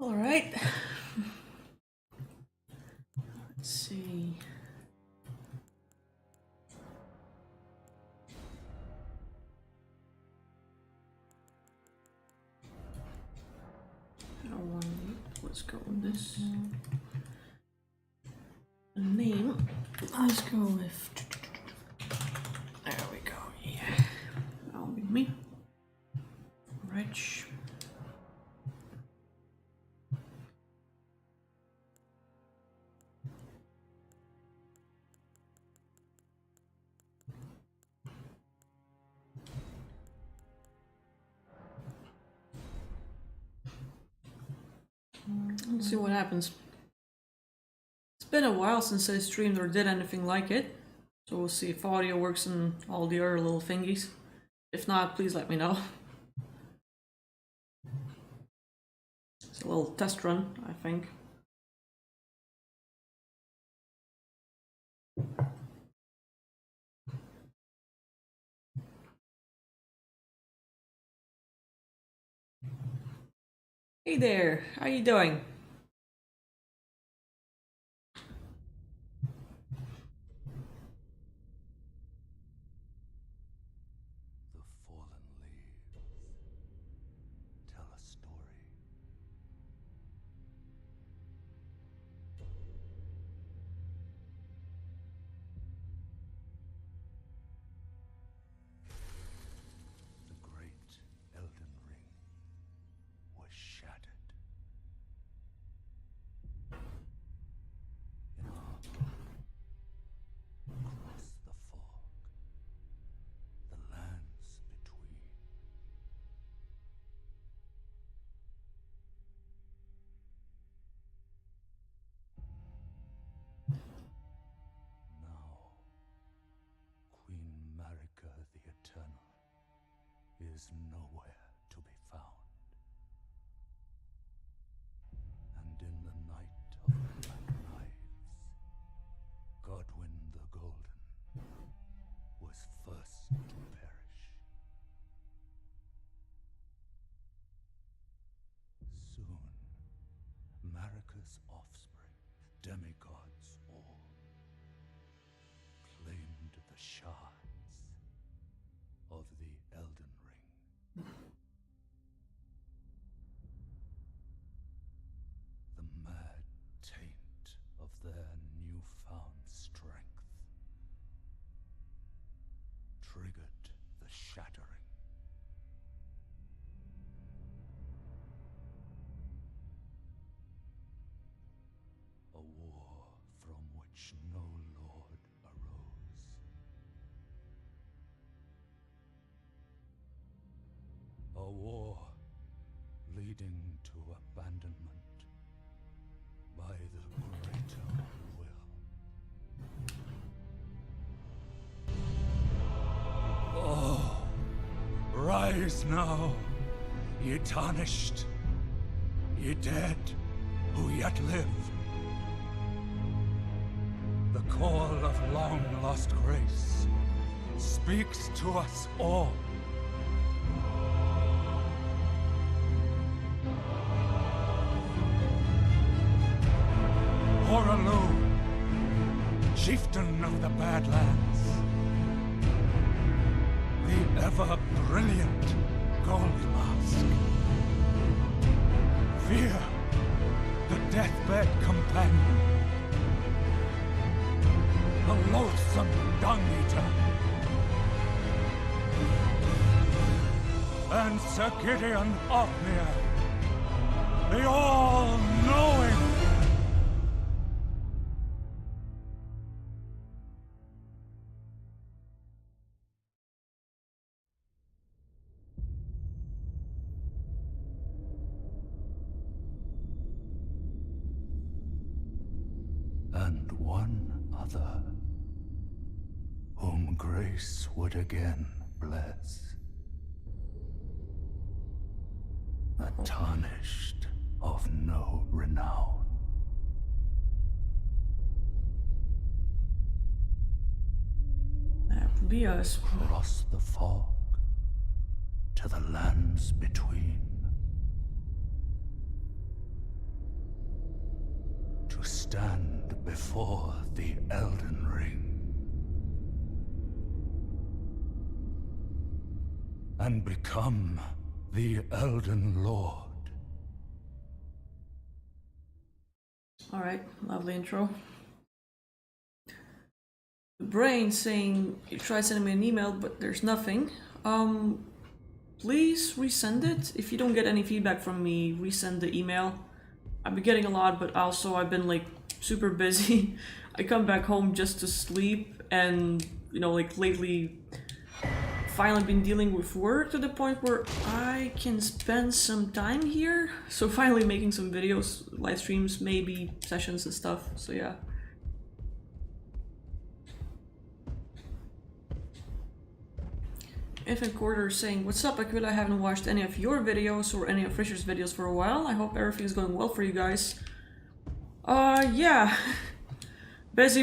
All right. Let's see. Let's go with this. The name. Let's go with. There we go. Yeah. That'll be me. Rich. Let's see what happens. It's been a while since I streamed or did anything like it, so we'll see if audio works and all the other little thingies. If not, please let me know. It's a little test run, I think. Hey there, how you doing? The fallen leaves tell a story. The great Elden ring was shattered. In harbor, across the fog, the lands between. Now, Queen Marika the Eternal is nowhere to be found. And in the night of the Black Knives, Godwyn the Golden was first to perish. Soon, Marika's offspring, demigods all, claimed the shards of the Elden Ring. The mad taint of their newfound strength triggered the shattering. A war from which no lord arose. A war leading to abandonment by the greater will. Oh, rise now, ye tarnished, ye dead who yet live. The call of long-lost grace speaks to us all. Horalu, chieftain of the Badlands, the ever-brilliant Gold Mask. Fear, the deathbed companion, the loathsome dung-eater, and Sir Gideon Othmere, the all-knowing. And one other, whom grace would again bless. A tarnished of no renown. That would be us. Across the fog to the lands between. to stand before the Elden Ring and become the Elden Lord. Alright, lovely intro. The brain saying you tried sending me an email, but there's nothing. Please resend it. If you don't get any feedback from me, resend the email. I've been getting a lot, but also I've been like super busy. I come back home just to sleep, and you know, like lately, finally been dealing with work to the point where I can spend some time here. So finally making some videos, live streams, maybe sessions and stuff. So yeah. Infant Quarter saying, what's up, Aquila? I haven't watched any of your videos or any of Fisher's videos for a while. I hope everything's going well for you guys. Yeah. Busy.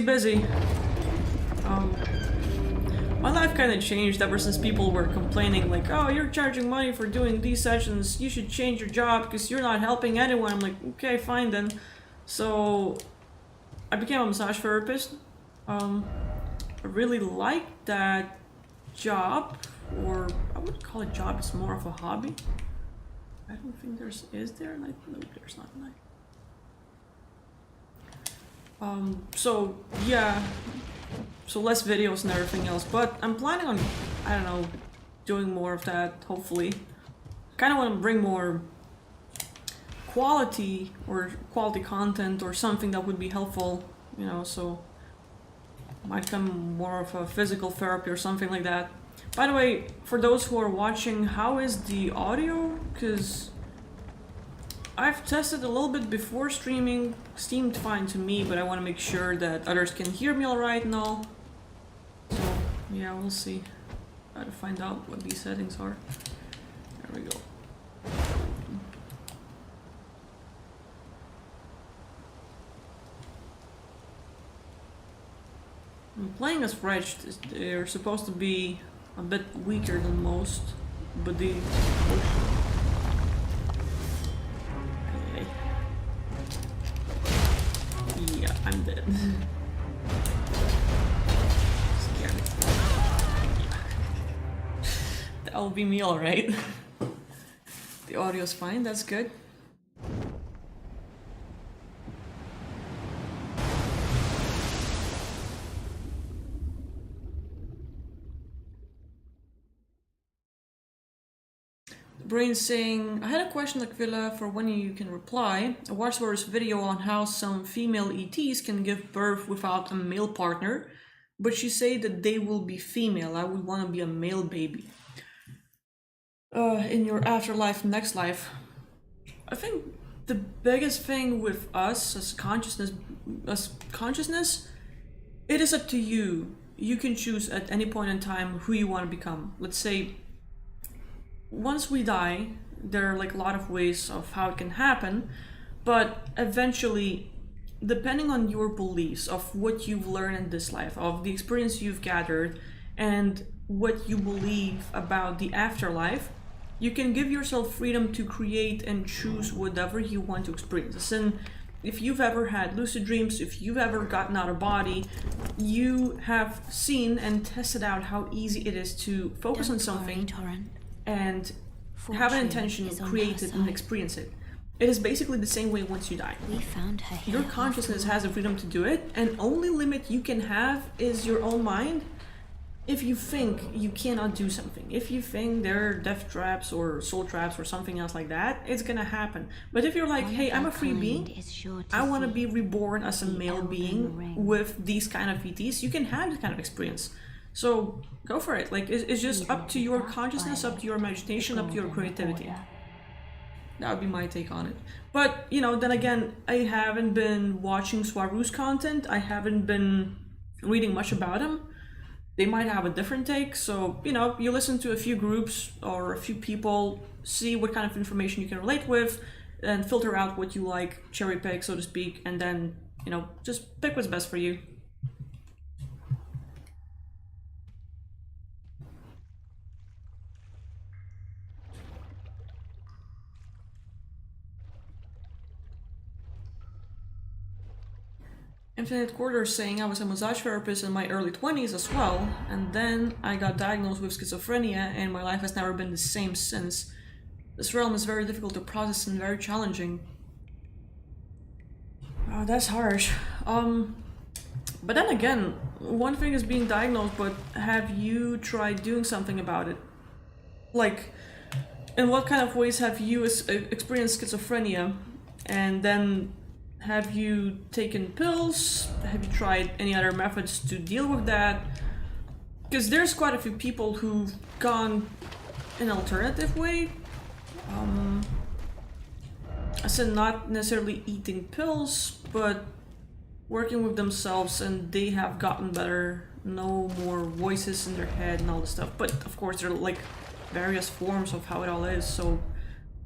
My life kind of changed ever since people were complaining like, oh, you're charging money for doing these sessions, you should change your job because you're not helping anyone. I'm like, okay, fine then. So I became a massage therapist. I really liked that job, or I wouldn't call it job, it's more of a hobby. I don't think is there? Like, no, there's not. So yeah, so less videos and everything else, but I'm planning on, I don't know, doing more of that, hopefully. Kind of want to bring more quality content or something that would be helpful, you know, so might come more of a physical therapy or something like that. By the way, for those who are watching, how is the audio? Because I've tested a little bit before streaming, seemed fine to me, but I want to make sure that others can hear me alright and all. So yeah, we'll see. Gotta find out what these settings are. There we go. I'm playing as Wretched. They're supposed to be a bit weaker than most, but the... Okay. Yeah, I'm dead. Scared. That'll be me, alright. The audio's fine, that's good. Brain saying, I had a question, Aquila, for when you can reply. I watched Laura's video on how some female ETs can give birth without a male partner, but she said that they will be female. I would want to be a male baby. In your afterlife, next life. I think the biggest thing with us as consciousness, it is up to you. You can choose at any point in time who you want to become. Let's say once we die, there are like a lot of ways of how it can happen, but eventually, depending on your beliefs of what you've learned in this life, of the experience you've gathered, and what you believe about the afterlife, you can give yourself freedom to create and choose whatever you want to experience. And if you've ever had lucid dreams, if you've ever gotten out of body, you have seen and tested out how easy it is to focus on something and have an intention, create it, and experience it. It is basically the same way once you die. We found her here. Your consciousness has the freedom to do it, and only limit you can have is your own mind. If you think you cannot do something, if you think there are death traps or soul traps or something else like that, it's gonna happen. But if you're like, hey, I'm a free being, I want to be reborn as a male being with these kind of ETs, you can have this kind of experience. So go for it. Like, it's just up to your consciousness, up to your imagination, up to your creativity. That would be my take on it. But, you know, then again, I haven't been watching Swaru's content. I haven't been reading much about him. They might have a different take. So, you know, you listen to a few groups or a few people, see what kind of information you can relate with, and filter out what you like, cherry pick, so to speak, and then, you know, just pick what's best for you. Infinite Quarter saying I was a massage therapist in my early 20s as well, and then I got diagnosed with schizophrenia, and my life has never been the same since. This realm is very difficult to process and very challenging. Oh, that's harsh. But then again, one thing is being diagnosed, but have you tried doing something about it? Like, in what kind of ways have you experienced schizophrenia? And then have you taken pills? Have you tried any other methods to deal with that? Because there's quite a few people who've gone an alternative way. I said not necessarily eating pills, but working with themselves, and they have gotten better. No more voices in their head and all this stuff. But of course, there are like various forms of how it all is. So,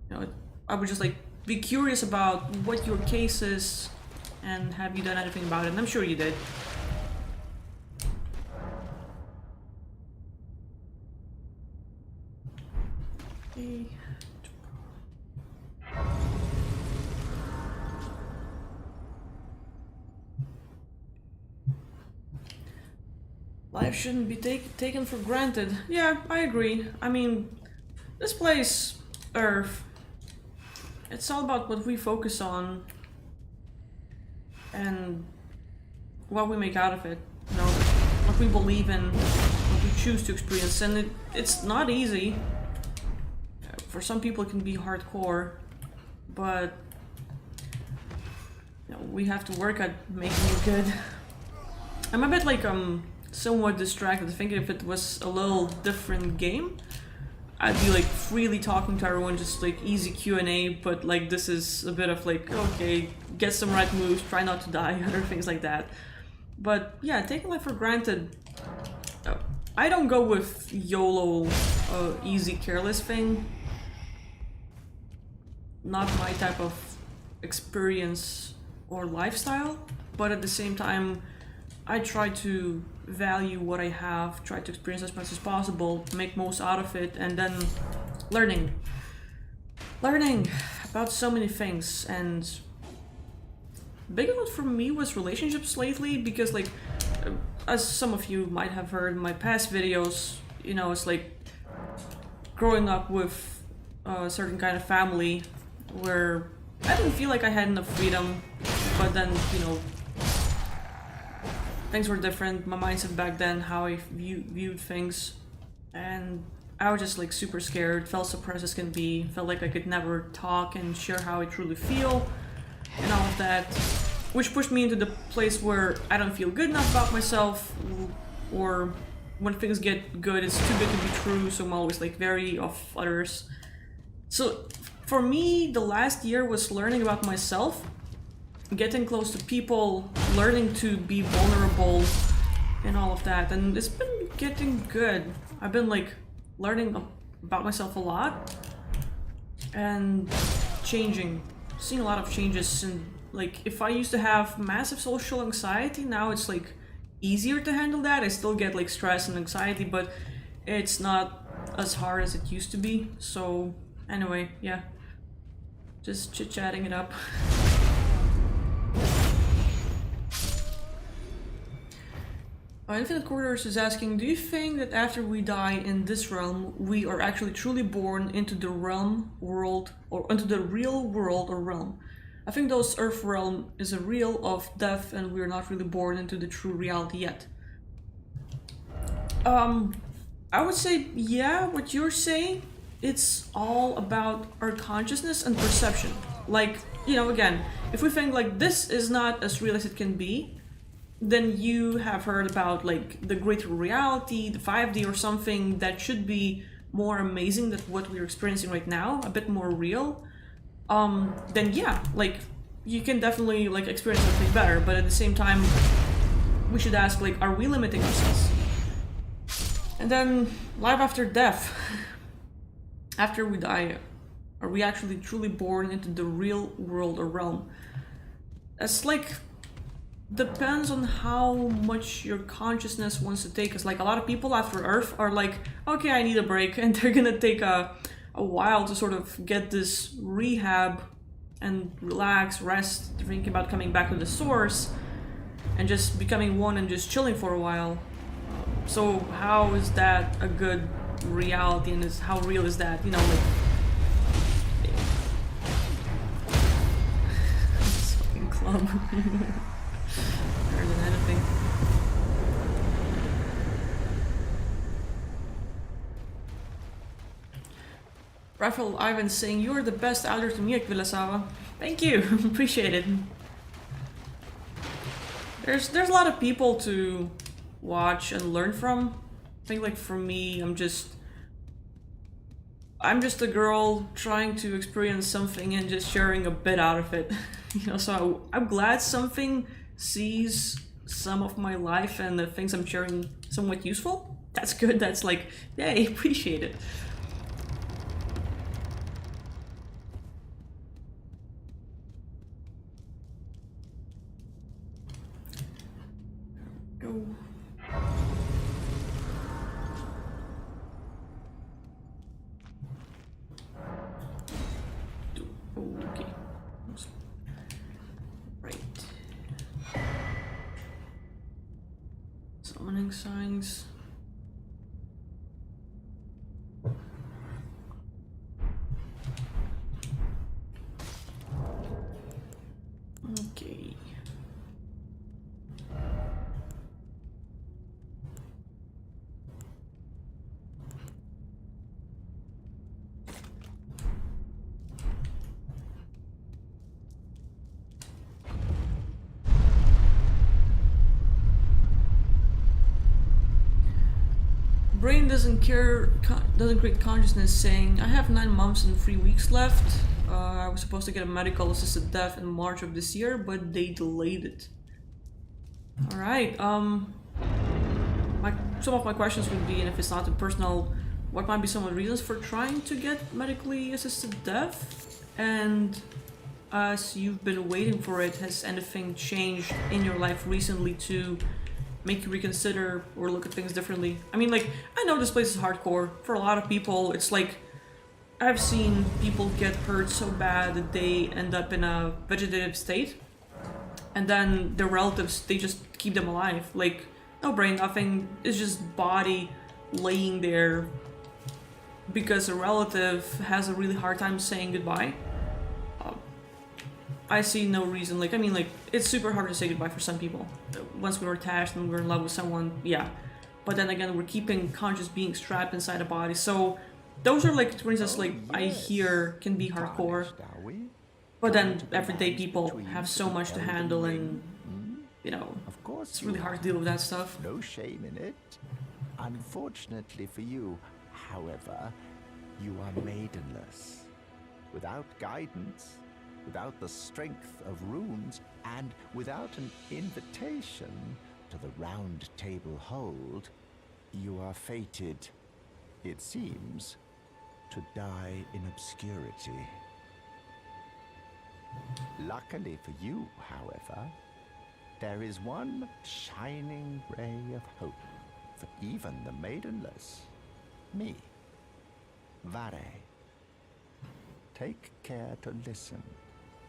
you know, I would just like be curious about what your case is, and have you done anything about it? And I'm sure you did. Okay. Life shouldn't be taken for granted. Yeah, I agree. I mean, this place, Earth, it's all about what we focus on and what we make out of it. You know, what we believe in, what we choose to experience. And it's not easy. For some people it can be hardcore, but you know, we have to work at making it good. I'm a bit like somewhat distracted. I think if it was a little different game, I'd be like freely talking to everyone, just like easy Q&A, but like this is a bit of like, okay, get some right moves, try not to die, other things like that. But yeah, taking life for granted, I don't go with YOLO, easy careless thing. Not my type of experience or lifestyle, but at the same time, I try to value what I have, try to experience as much as possible, make most out of it, and then learning about so many things. And big one for me was relationships lately, because like as some of you might have heard in my past videos, you know, it's like growing up with a certain kind of family where I didn't feel like I had enough freedom, but then, you know, things were different. My mindset back then, how I viewed things, and I was just like super scared, felt suppressed as can be, felt like I could never talk and share how I truly feel and all of that, which pushed me into the place where I don't feel good enough about myself, or when things get good, it's too good to be true, so I'm always like wary of others. So for me, the last year was learning about myself, getting close to people, learning to be vulnerable and all of that, and it's been getting good. I've been like learning about myself a lot and changing, seeing a lot of changes. And like if I used to have massive social anxiety, now it's like easier to handle that. I still get like stress and anxiety, but it's not as hard as it used to be. So anyway, yeah, just chit-chatting it up. Infinite Corridors is asking, do you think that after we die in this realm, we are actually truly born into the world, or into the real world or realm? I think those Earth realm is a real of death, and we are not really born into the true reality yet. I would say, yeah, what you're saying, it's all about our consciousness and perception. Like, you know, again, if we think like this is not as real as it can be, then you have heard about like the greater reality, the 5D or something that should be more amazing than what we're experiencing right now, a bit more real. Then yeah, like you can definitely like experience something better, but at the same time, we should ask like, are we limiting ourselves? And then life after death. After we die, are we actually truly born into the real world or realm? It's like depends on how much your consciousness wants to take us. Like a lot of people after Earth are like, okay, I need a break, and they're gonna take a while to sort of get this rehab and relax, rest, thinking about coming back to the source. and just becoming one and just chilling for a while. So how is that a good reality, and how real is that? You know, like this fucking club. Better than anything. Raphael Ivan saying, "You're the best outer to me, Vilasava." Thank you, appreciate it. There's a lot of people to watch and learn from. I think, like, for me, I'm just a girl trying to experience something and just sharing a bit out of it. You know, so I'm glad something sees some of my life and the things I'm sharing somewhat useful. That's good. That's like, yay, appreciate it. Go. Okay. Right. Summoning signs. Okay. Brain doesn't create consciousness, saying, "I have 9 months and 3 weeks left. I was supposed to get a medical assisted death in March of this year, but they delayed it." Alright, some of my questions would be, and if it's not too personal, what might be some of the reasons for trying to get medically assisted death? And as you've been waiting for it, has anything changed in your life recently to make you reconsider or look at things differently? I mean, like, I know this place is hardcore. For a lot of people, it's like, I've seen people get hurt so bad that they end up in a vegetative state, and then their relatives, they just keep them alive. Like, no brain, nothing. It's just body laying there because a relative has a really hard time saying goodbye. I see no reason. Like, I mean, like, it's super hard to say goodbye for some people. Once we're attached and we're in love with someone, yeah. But then again, we're keeping conscious being strapped inside a body. So those are, like, for instance, like, I hear can be hardcore. But then everyday people have so much to handle, and, you know, it's really hard to deal with that stuff. No shame in it. Unfortunately for you, however, you are maidenless. Without guidance, without the strength of runes, and without an invitation to the round table hold, you are fated, it seems, to die in obscurity. Luckily for you, however, there is one shining ray of hope for even the maidenless. Me. Vare. Take care to listen.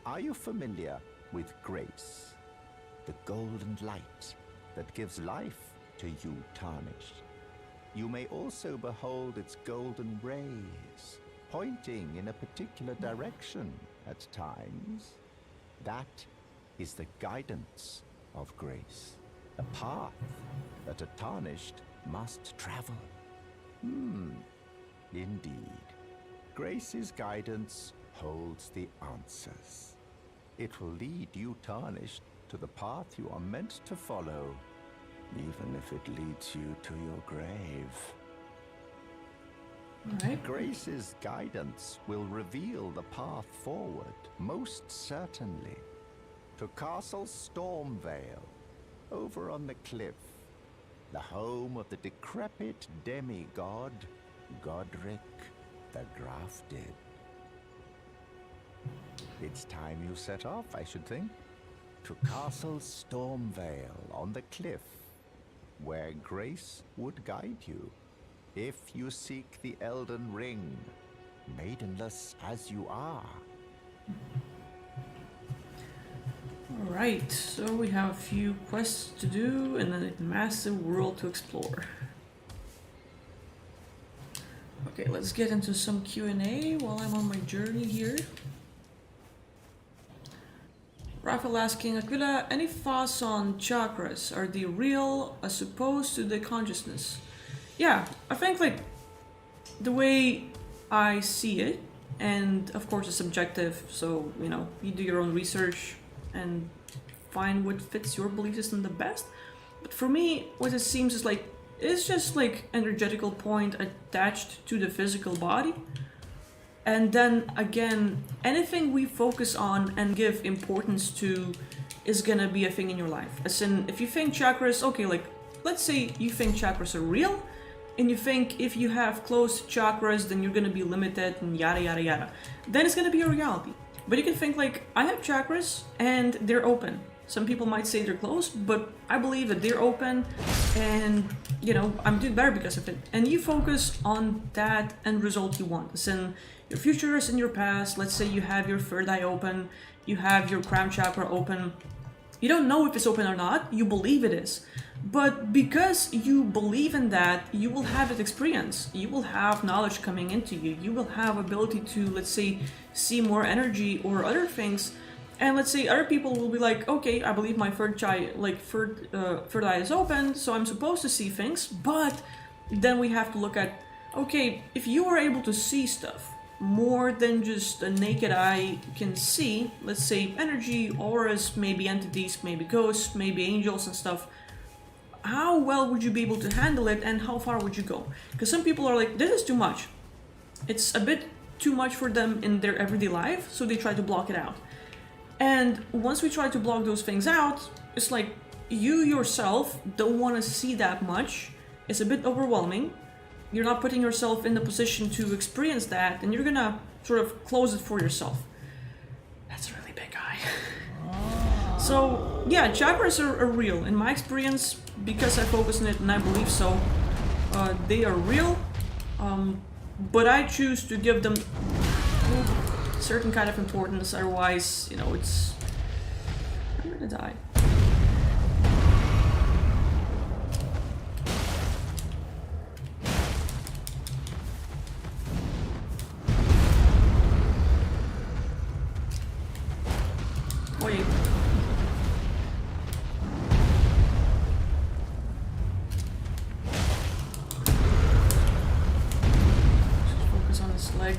Are you familiar with grace? The golden light that gives life to you tarnished. You may also behold its golden rays, pointing in a particular direction at times. That is the guidance of grace, a path that a tarnished must travel. Indeed. Grace's guidance holds the answers. It will lead you tarnished to the path you are meant to follow, even if it leads you to your grave. Alright. Grace's guidance will reveal the path forward, most certainly, to Castle Stormvale, over on the cliff, the home of the decrepit demigod, Godric the Grafted. It's time you set off, I should think, to Castle Stormvale on the cliff, where Grace would guide you, if you seek the Elden Ring, maidenless as you are. Alright, so we have a few quests to do and then a massive world to explore. Okay, let's get into some Q&A while I'm on my journey here. Raphael asking, Aquila, any thoughts on chakras? Are they real as opposed to the consciousness? Yeah, I think like the way I see it, and of course it's subjective, so you know, you do your own research and find what fits your belief system the best. But for me, what it seems is like, it's just like energetical point attached to the physical body. And then again, anything we focus on and give importance to is gonna be a thing in your life. As in, if you think chakras, okay, like, let's say you think chakras are real, and you think if you have closed chakras, then you're gonna be limited and yada yada yada. Then it's gonna be a reality. But you can think like, I have chakras and they're open. Some people might say they're closed, but I believe that they're open and, you know, I'm doing better because of it. And you focus on that end result you want. As in, your future is in your past. Let's say you have your third eye open, you have your crown chakra open. You don't know if it's open or not, you believe it is. But because you believe in that, you will have that experience. You will have knowledge coming into you. You will have ability to, let's say, see more energy or other things. And let's say other people will be like, okay, I believe my third eye is open, so I'm supposed to see things. But then we have to look at, okay, if you are able to see stuff more than just a naked eye can see, let's say energy, auras, maybe entities, maybe ghosts, maybe angels and stuff, how well would you be able to handle it and how far would you go? Because some people are like, this is too much. It's a bit too much for them in their everyday life, so they try to block it out. And once we try to block those things out, it's like you yourself don't want to see that much. It's a bit overwhelming. You're not putting yourself in the position to experience that, and you're gonna sort of close it for yourself. That's a really big eye. So yeah, chakras are real. In my experience, because I focus on it and I believe so, they are real. But I choose to give them certain kind of importance, otherwise, you know, it's... I'm gonna die. Wait. Just focus on this leg.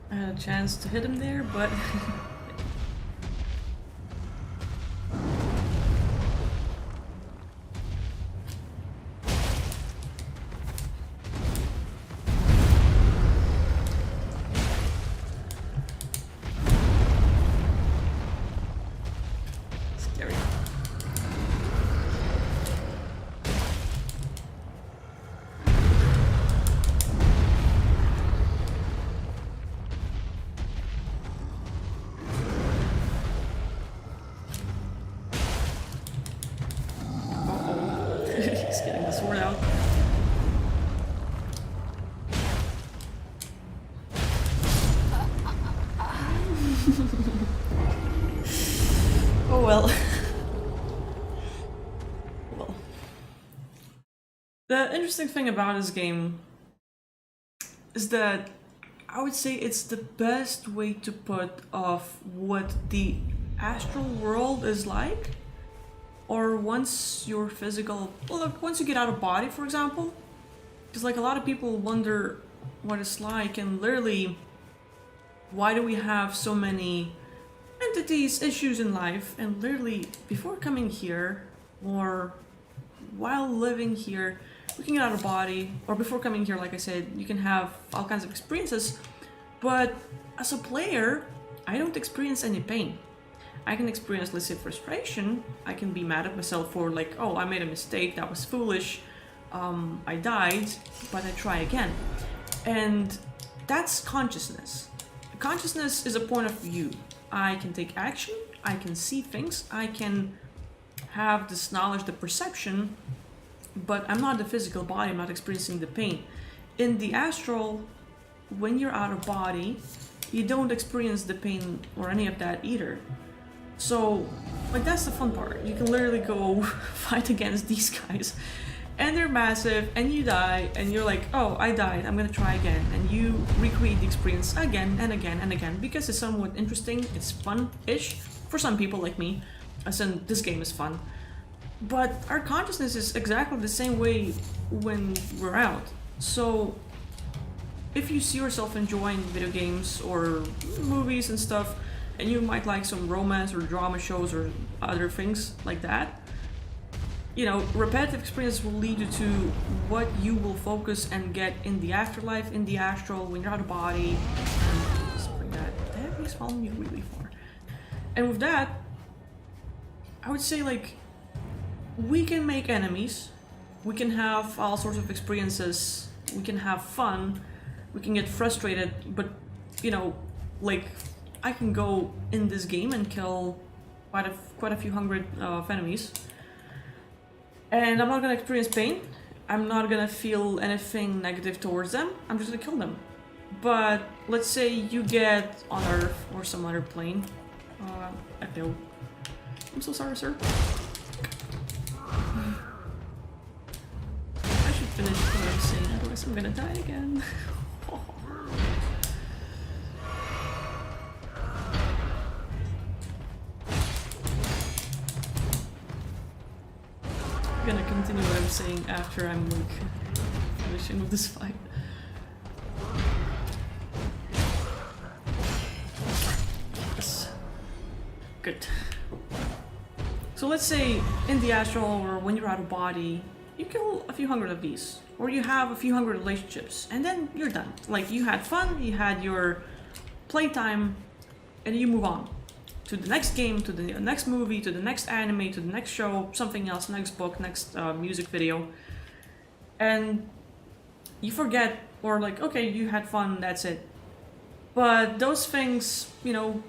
I had a chance to hit him there, but scary. He's getting the sword out. Oh well. Well. The interesting thing about this game is that I would say it's the best way to put of what the astral world is like. Or once your physical, well, look, once you get out of body, for example, because like a lot of people wonder what it's like, and literally, why do we have so many entities, issues in life? And literally, before coming here, or while living here, we can get out of body, or before coming here, like I said, you can have all kinds of experiences, but as a player, I don't experience any pain. I can experience, let's say, frustration. I can be mad at myself for like, oh, I made a mistake, that was foolish, I died, but I try again. And that's consciousness. Consciousness is a point of view. I can take action, I can see things, I can have this knowledge, the perception, but I'm not the physical body, I'm not experiencing the pain. In the astral, when you're out of body, you don't experience the pain or any of that either. So, like, that's the fun part. You can literally go fight against these guys, and they're massive, and you die, and you're like, oh, I died, I'm gonna try again. And you recreate the experience again and again and again, because it's somewhat interesting, it's fun-ish, for some people like me, as in, this game is fun. But our consciousness is exactly the same way when we're out. So, if you see yourself enjoying video games or movies and stuff, and you might like some romance or drama shows or other things like that, you know, repetitive experience will lead you to what you will focus and get in the afterlife, in the astral, when you're out of body, and stuff like that. He's following me really far. And with that, I would say, like, we can make enemies, we can have all sorts of experiences, we can have fun, we can get frustrated, but, you know, like, I can go in this game and kill quite a few hundred enemies, and I'm not gonna experience pain, I'm not gonna feel anything negative towards them, I'm just gonna kill them. But let's say you get on Earth or some other plane, Echo. I'm so sorry, sir. I should finish what I'm saying, otherwise I'm gonna die again. I'm gonna continue what I'm saying after I'm like finishing with this fight. Yes. Good. So let's say in the astral or when you're out of body, you kill a few hundred of these, or you have a few hundred relationships, and then you're done. Like, you had fun, you had your playtime, and you move on to the next game, to the next movie, to the next anime, to the next show, something else, next book, next music video, and you forget, or like, okay, you had fun, that's it. But those things, you know,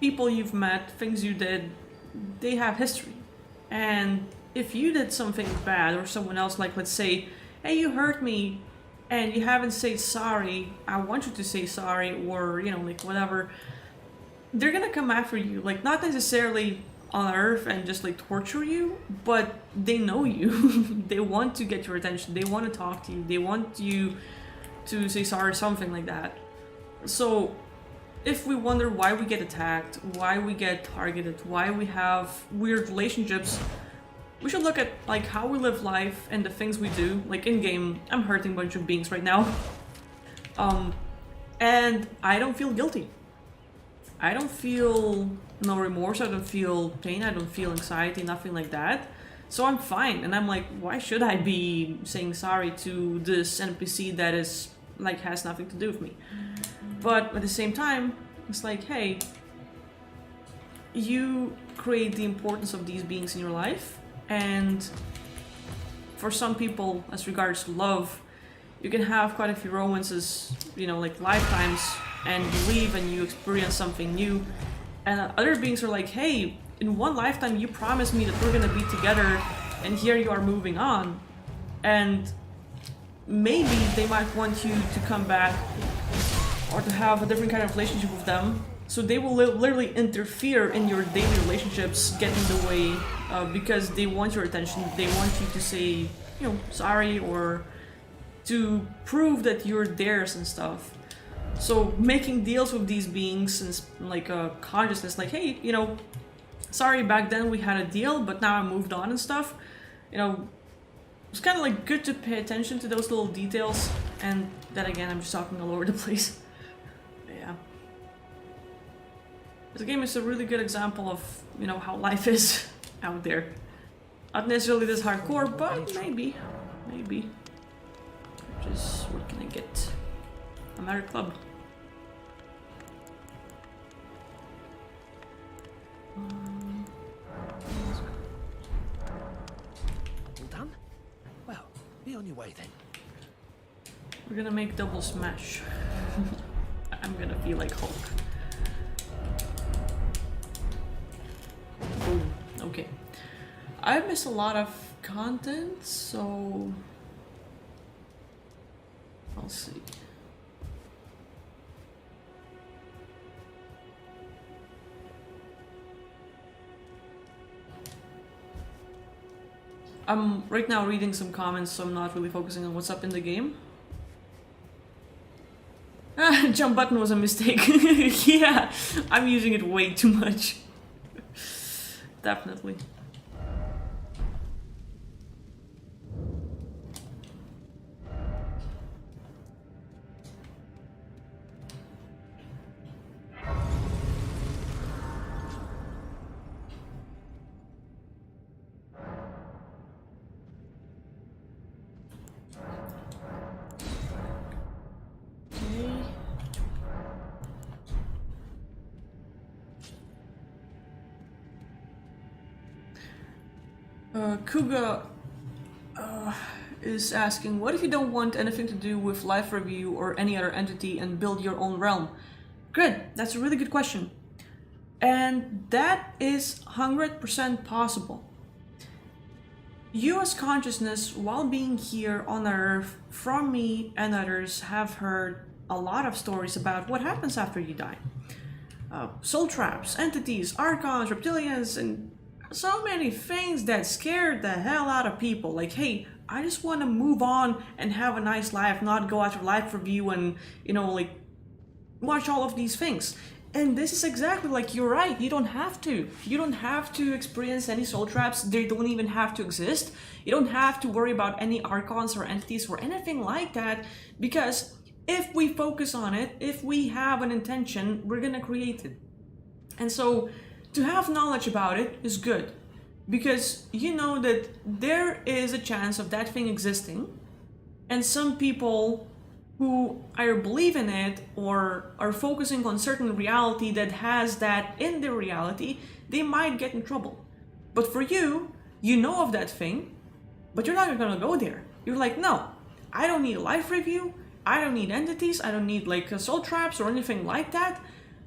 people you've met, things you did, they have history. And if you did something bad, or someone else, like, let's say, hey, you hurt me, and you haven't said sorry, I want you to say sorry, or, you know, like, whatever, they're gonna come after you, like, not necessarily on Earth and just like torture you, but they know you. They want to get your attention, they want to talk to you, they want you to say sorry, something like that. So if we wonder why we get attacked, why we get targeted, why we have weird relationships, we should look at like how we live life and the things we do. Like in game, I'm hurting a bunch of beings right now, and I don't feel guilty. I don't feel no remorse, I don't feel pain, I don't feel anxiety, nothing like that. So I'm fine, and I'm like, why should I be saying sorry to this NPC that is like has nothing to do with me? But at the same time, it's like, hey, you create the importance of these beings in your life, and for some people, as regards to love, you can have quite a few romances, you know, like lifetimes, and you leave and you experience something new, and other beings are like, hey, in one lifetime you promised me that we're gonna be together, and here you are moving on. And maybe they might want you to come back or to have a different kind of relationship with them, so they will literally interfere in your daily relationships, get in the way, because they want your attention, they want you to say, you know, sorry, or to prove that you're theirs and stuff. So making deals with these beings and like a consciousness, like, hey, you know, sorry, back then we had a deal, but now I moved on and stuff. You know, it's kind of like good to pay attention to those little details. And then again, I'm just talking all over the place. But yeah, this game is a really good example of, you know, how life is out there. Not necessarily this hardcore, but maybe. Just what can I get? Another club. All done? Well, be on your way then. We're gonna make double smash. I'm gonna feel like Hulk. Boom. Okay. I miss a lot of content, so I'll see. I'm right now reading some comments, so I'm not really focusing on what's up in the game. Ah, jump button was a mistake. Yeah, I'm using it way too much. Definitely. Kuga is asking, what if you don't want anything to do with Life Review or any other entity and build your own realm? Good, that's a really good question. And that is 100% possible. You as consciousness, while being here on Earth, from me and others, have heard a lot of stories about what happens after you die. Soul traps, entities, archons, reptilians, and so many things that scared the hell out of people. Like, hey, I just want to move on and have a nice life, not go after Life Review and, you know, like, watch all of these things. And this is exactly like, you're right, you don't have to. You don't have to experience any soul traps, they don't even have to exist. You don't have to worry about any archons or entities or anything like that, because if we focus on it, if we have an intention, we're gonna create it. And so, to have knowledge about it is good, because you know that there is a chance of that thing existing, and some people who either believe in it or are focusing on certain reality that has that in their reality, they might get in trouble. But for you, you know of that thing, but you're not gonna go there. You're like, no, I don't need a Life Review, I don't need entities, I don't need like soul traps or anything like that.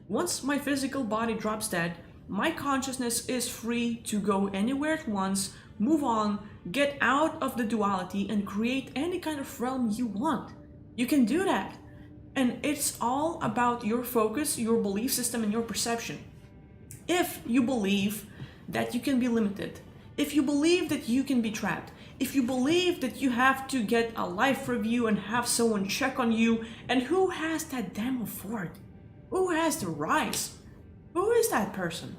Once my physical body drops dead, my consciousness is free to go anywhere it wants, move on, get out of the duality, and create any kind of realm you want. You can do that. And it's all about your focus, your belief system, and your perception. If you believe that you can be limited, if you believe that you can be trapped, if you believe that you have to get a Life Review and have someone check on you, and who has that damn afford? Who has the rights? Who is that person?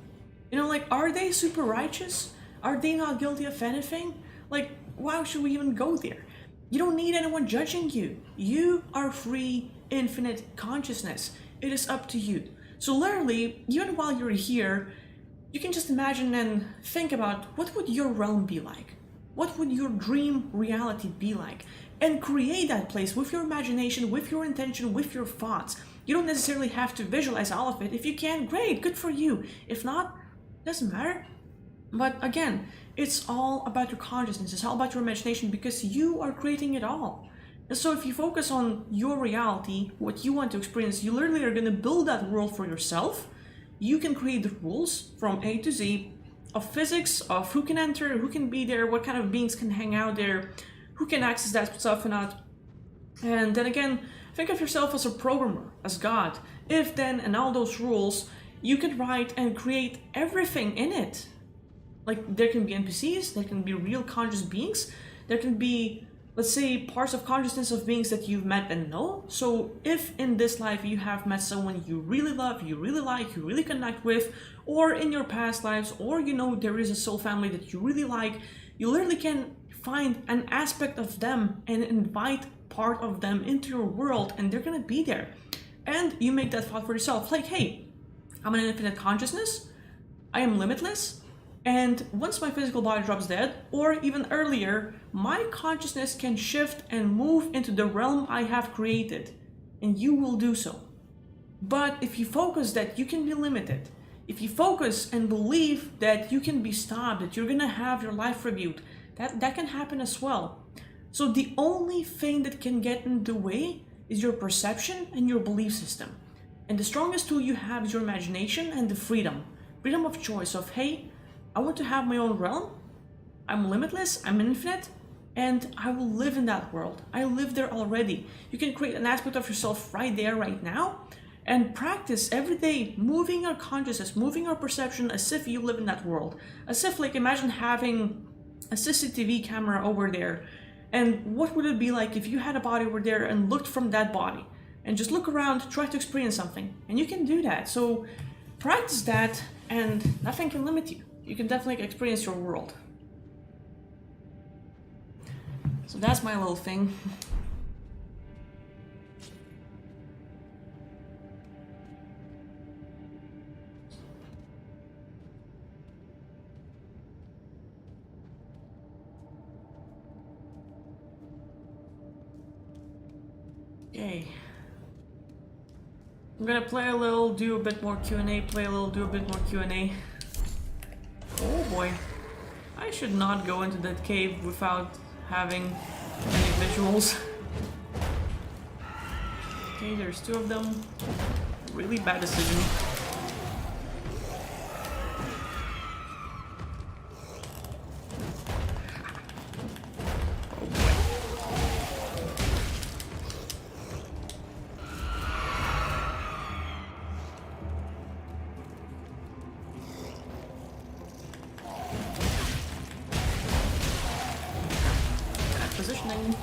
You know, like, are they super righteous? Are they not guilty of anything? Like, why should we even go there? You don't need anyone judging you. You are free, infinite consciousness. It is up to you. So literally, even while you're here, you can just imagine and think about, what would your realm be like? What would your dream reality be like? And create that place with your imagination, with your intention, with your thoughts. You don't necessarily have to visualize all of it. If you can, great, good for you. If not, doesn't matter. But again, it's all about your consciousness, it's all about your imagination, because you are creating it all. And so if you focus on your reality, what you want to experience, you literally are going to build that world for yourself. You can create the rules from A to Z of physics, of who can enter, who can be there, what kind of beings can hang out there, who can access that stuff and not. And then again, think of yourself as a programmer, as God. If, then, and all those rules, you can write and create everything in it. Like, there can be NPCs, there can be real conscious beings, there can be, let's say, parts of consciousness of beings that you've met and know. So if in this life you have met someone you really love, you really like, you really connect with, or in your past lives, or you know there is a soul family that you really like, you literally can find an aspect of them and invite part of them into your world, and they're gonna be there. And you make that thought for yourself, like, hey, I'm an infinite consciousness, I am limitless, and once my physical body drops dead, or even earlier, my consciousness can shift and move into the realm I have created, and you will do so. But if you focus that you can be limited, if you focus and believe that you can be stopped, that you're gonna have your life reviewed, that can happen as well. So the only thing that can get in the way is your perception and your belief system. And the strongest tool you have is your imagination and the freedom of choice of, hey, I want to have my own realm. I'm limitless, I'm infinite, and I will live in that world. I live there already. You can create an aspect of yourself right there, right now, and practice every day moving our consciousness, moving our perception as if you live in that world. As if, like, imagine having a CCTV camera over there. And what would it be like if you had a body over there and looked from that body? And just look around, try to experience something. And you can do that. So practice that and nothing can limit you. You can definitely experience your world. So that's my little thing. Okay. I'm gonna play a little, do a bit more Q&A, play a little, do a bit more Q&A. Oh boy. I should not go into that cave without having any visuals. Okay, there's 2 of them. Really bad decision. Positioning.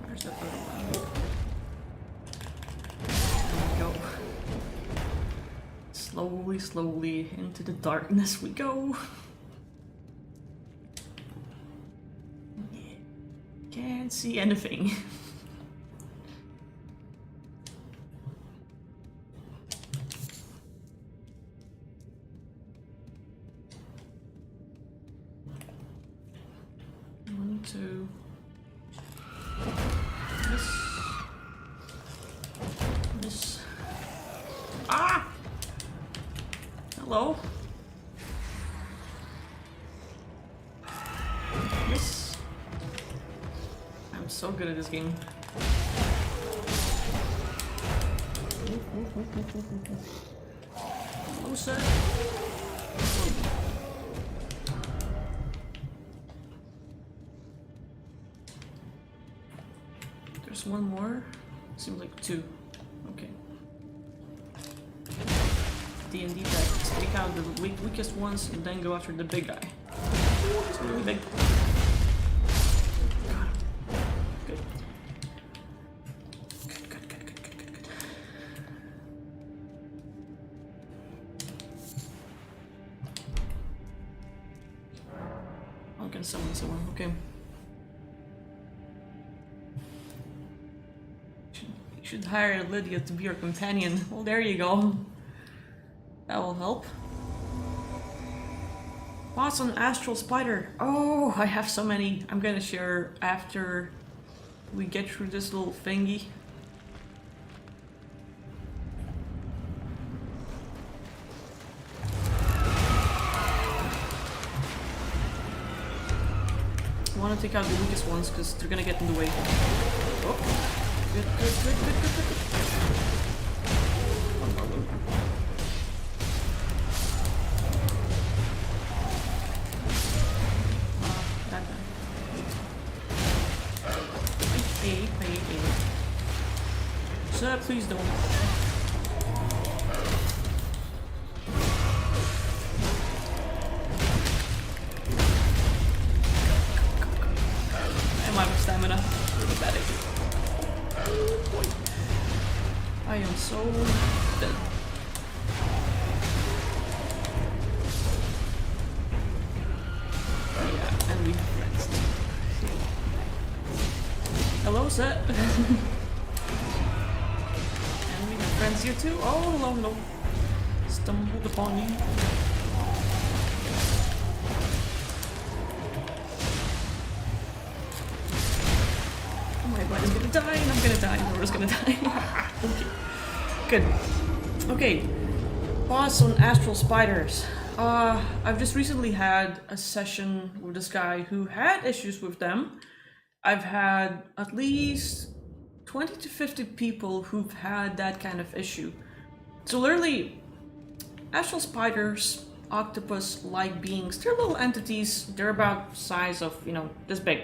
Where's that other one? There we go. Slowly, slowly into the darkness we go. Can't see anything. One, two. This. Ah! Hello? Yes. I'm so good at this game. Hello, sir. There's one more. Seems like 2. Okay. D&D tactics. Take out the weakest ones and then go after the big guy. It's really big. Good. Good. I can summon someone. Okay. You should hire Lydia to be your companion. Well, there you go. That will help. Thoughts on astral spider? Oh, I have so many. I'm gonna share after we get through this little thingy. I want to take out the weakest ones because they're gonna get in the way. Oh. Good. That guy. Hey. Sir, please don't. I'm out of stamina. Really bad idea. I am so dead. Yeah, and we have friends. Hello, sir. And we have friends here too. Oh, no. Stumbled upon you. My body's gonna die, and I'm gonna die, and Laura's gonna die. Okay. Good. Okay. Boss on astral spiders. I've just recently had a session with this guy who had issues with them. I've had at least 20 to 50 people who've had that kind of issue. So literally, astral spiders, octopus-like beings, they're little entities. They're about size of, this big.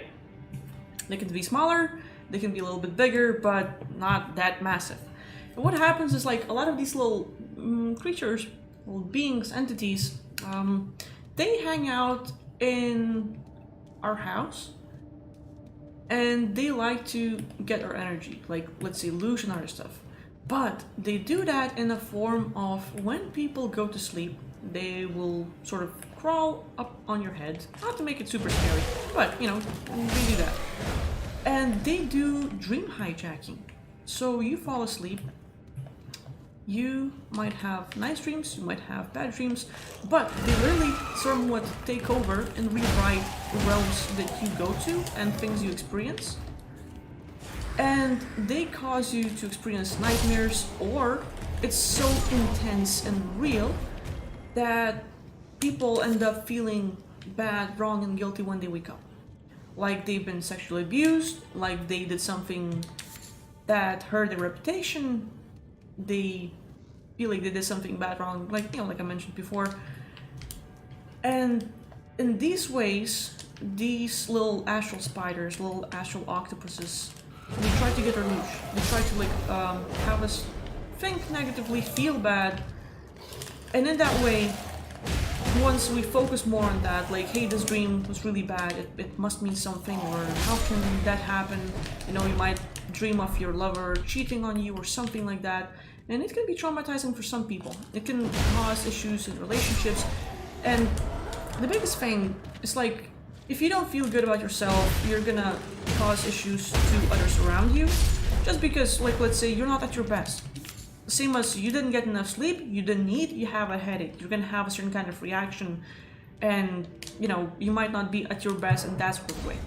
They can be smaller, they can be a little bit bigger, but not that massive. And what happens is like a lot of these little creatures, little beings, entities, they hang out in our house and they like to get our energy, like let's say loosh and other stuff. But they do that in the form of when people go to sleep, they will sort of crawl up on your head, not to make it super scary, but they do that. And they do dream hijacking. So you fall asleep, you might have nice dreams, you might have bad dreams, but they literally somewhat take over and rewrite the realms that you go to and things you experience. And they cause you to experience nightmares, or it's so intense and real that people end up feeling bad, wrong, and guilty when they wake up. Like they've been sexually abused, like they did something that hurt their reputation, they feel like they did something bad, wrong, like I mentioned before. And in these ways, these little astral spiders, little astral octopuses, they try to get our loosh. They try to have us think negatively, feel bad, and in that way, once we focus more on that, like, hey, this dream was really bad, it must mean something, or how can that happen? You might dream of your lover cheating on you or something like that, and it can be traumatizing for some people. It can cause issues in relationships, and the biggest thing is like, if you don't feel good about yourself, you're gonna cause issues to others around you, just because, like, let's say you're not at your best. Same as you didn't get enough sleep, you didn't eat, you have a headache, you're gonna have a certain kind of reaction, and you might not be at your best in that sort of way.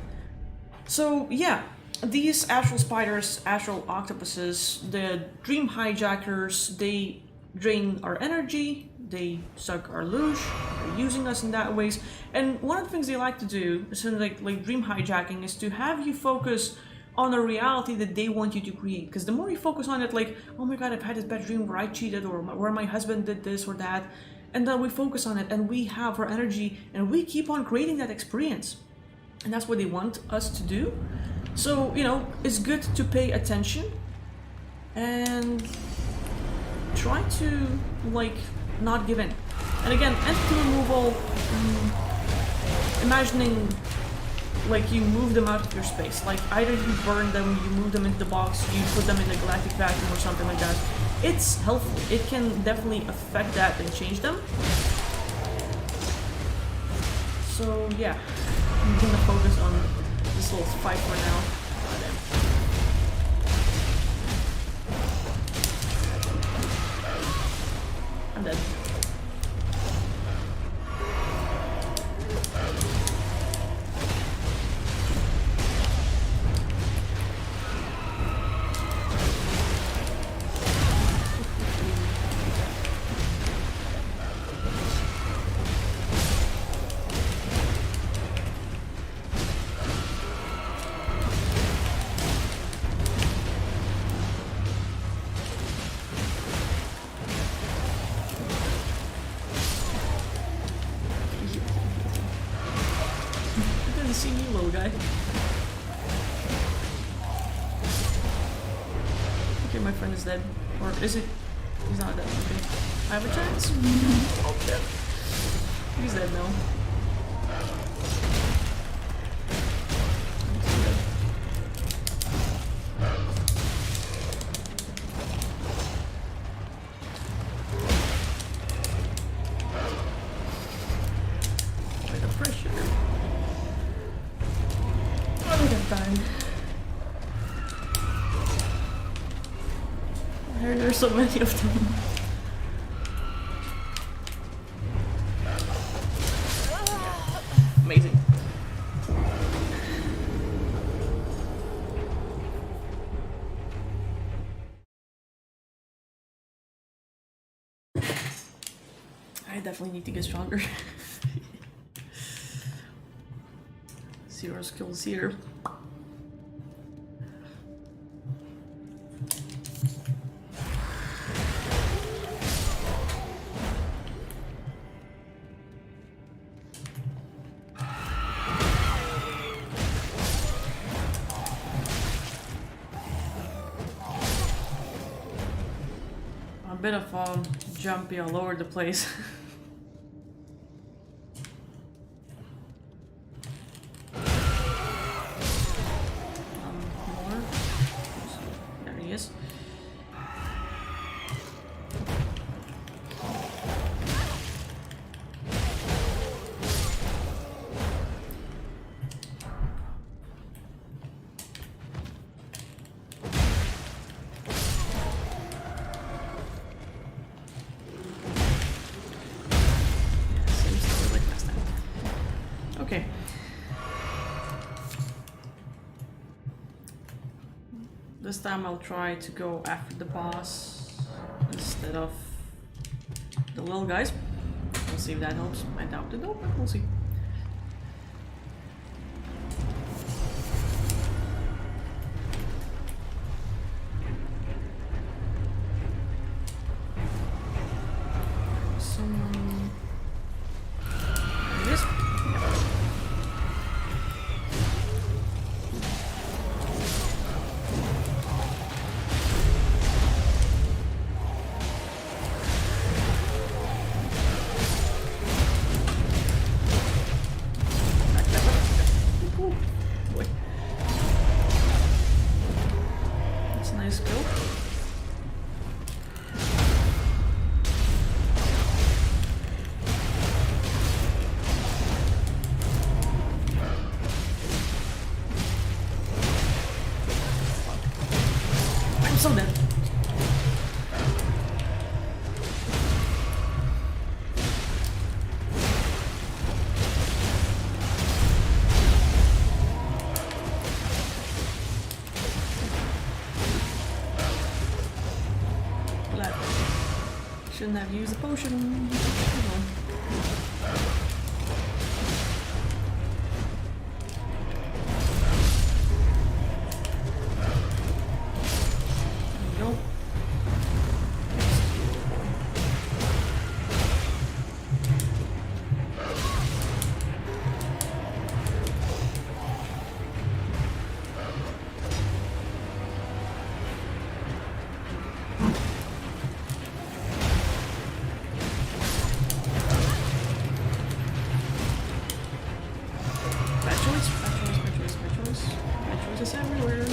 So yeah, these astral spiders, astral octopuses, the dream hijackers, they drain our energy, they suck our loosh, they're using us in that ways. And one of the things they like to do, like dream hijacking, is to have you focus on a reality that they want you to create. Because the more you focus on it, like, oh my god, I've had this bad dream where I cheated, or where my husband did this or that, and then we focus on it and we have our energy and we keep on creating that experience. And that's what they want us to do. So, it's good to pay attention and try to, not give in. And again, entity removal, imagining like you move them out of your space. Like either you burn them, you move them into the box, you put them in the galactic vacuum or something like that. It's helpful. It can definitely affect that and change them. So yeah, I'm gonna focus on this little fight for now. I'm dead. See you, little guy. Okay, my friend is dead. Or is it? He's not dead. Okay. I have a chance. Oh, shit. He's dead now. By the pressure. There are so many of them. Amazing. I definitely need to get stronger. 0 skills here. A bit of jumpy all over the place. More. There he is. Same story like last time. Okay. This time I'll try to go after the boss instead of the little guys. We'll see if that helps. I doubt it though, but we'll see. Someone... There it is. Yep. Ooh, boy. That's a nice kill. I'm so dead. Glad. Shouldn't have used the potion. There we go. Bad choice, bad choice, bad choice, bad choice. Bad choices everywhere.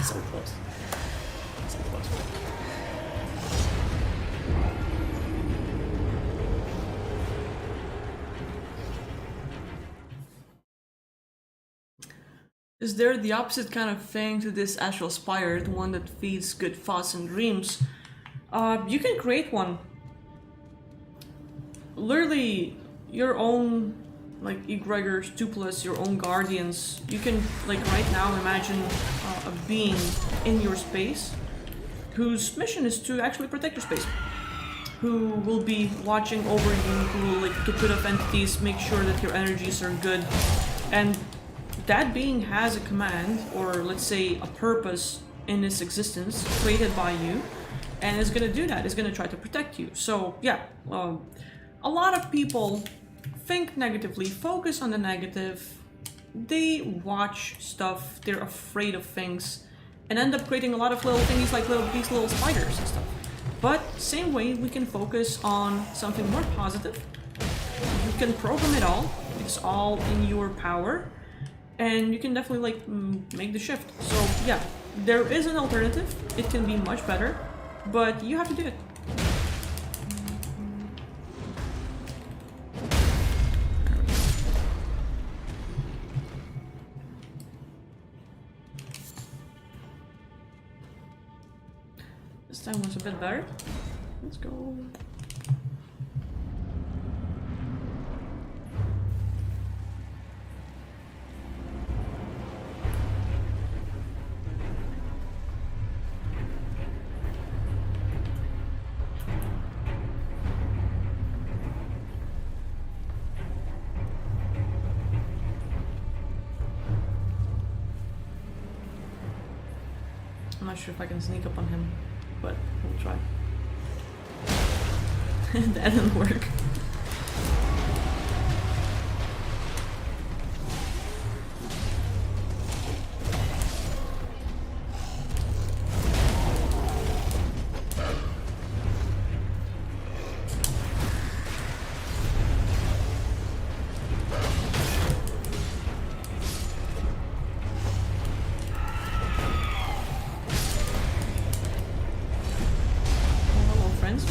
So close. So close. Is there the opposite kind of thing to this astral spire, the one that feeds good thoughts and dreams? You can create one. Literally, your own, like, egregors, tuplets, your own guardians. You can, like, right now imagine a being in your space whose mission is to actually protect your space. Who will be watching over you, who will, like, get rid of entities, make sure that your energies are good. And that being has a command, or let's say a purpose in its existence created by you, and is gonna do that, is gonna try to protect you. So yeah, a lot of people think negatively, focus on the negative, they watch stuff, they're afraid of things, and end up creating a lot of little thingies like these little spiders and stuff. But same way, we can focus on something more positive. You can program it all, it's all in your power. And you can definitely, like, make the shift. So yeah, there is an alternative. It can be much better, but you have to do it. This time was a bit better. Let's go. I'm not sure if I can sneak up on him, but we'll try. That didn't work. Hello, friends.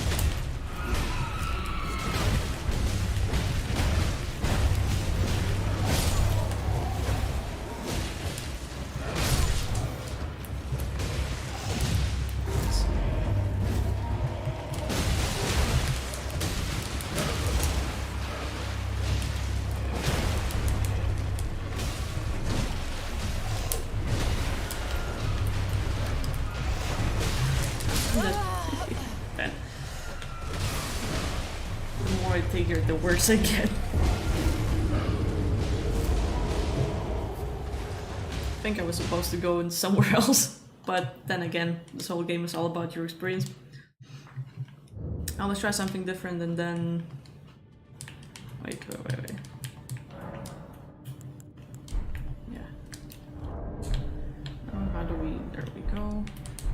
Bad. The more I take here, the worse I get. I think I was supposed to go in somewhere else, but then again, this whole game is all about your experience. I'll just try something different and then... Wait. Yeah. How do we... There we go.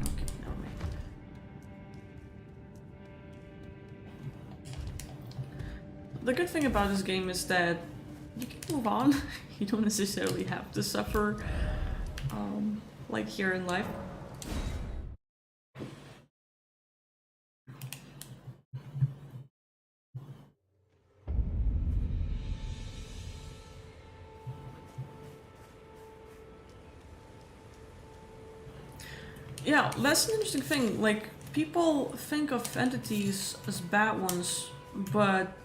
Okay, never mind. The good thing about this game is that you can move on. You don't necessarily have to suffer like here in life. Yeah, that's an interesting thing. Like, people think of entities as bad ones, but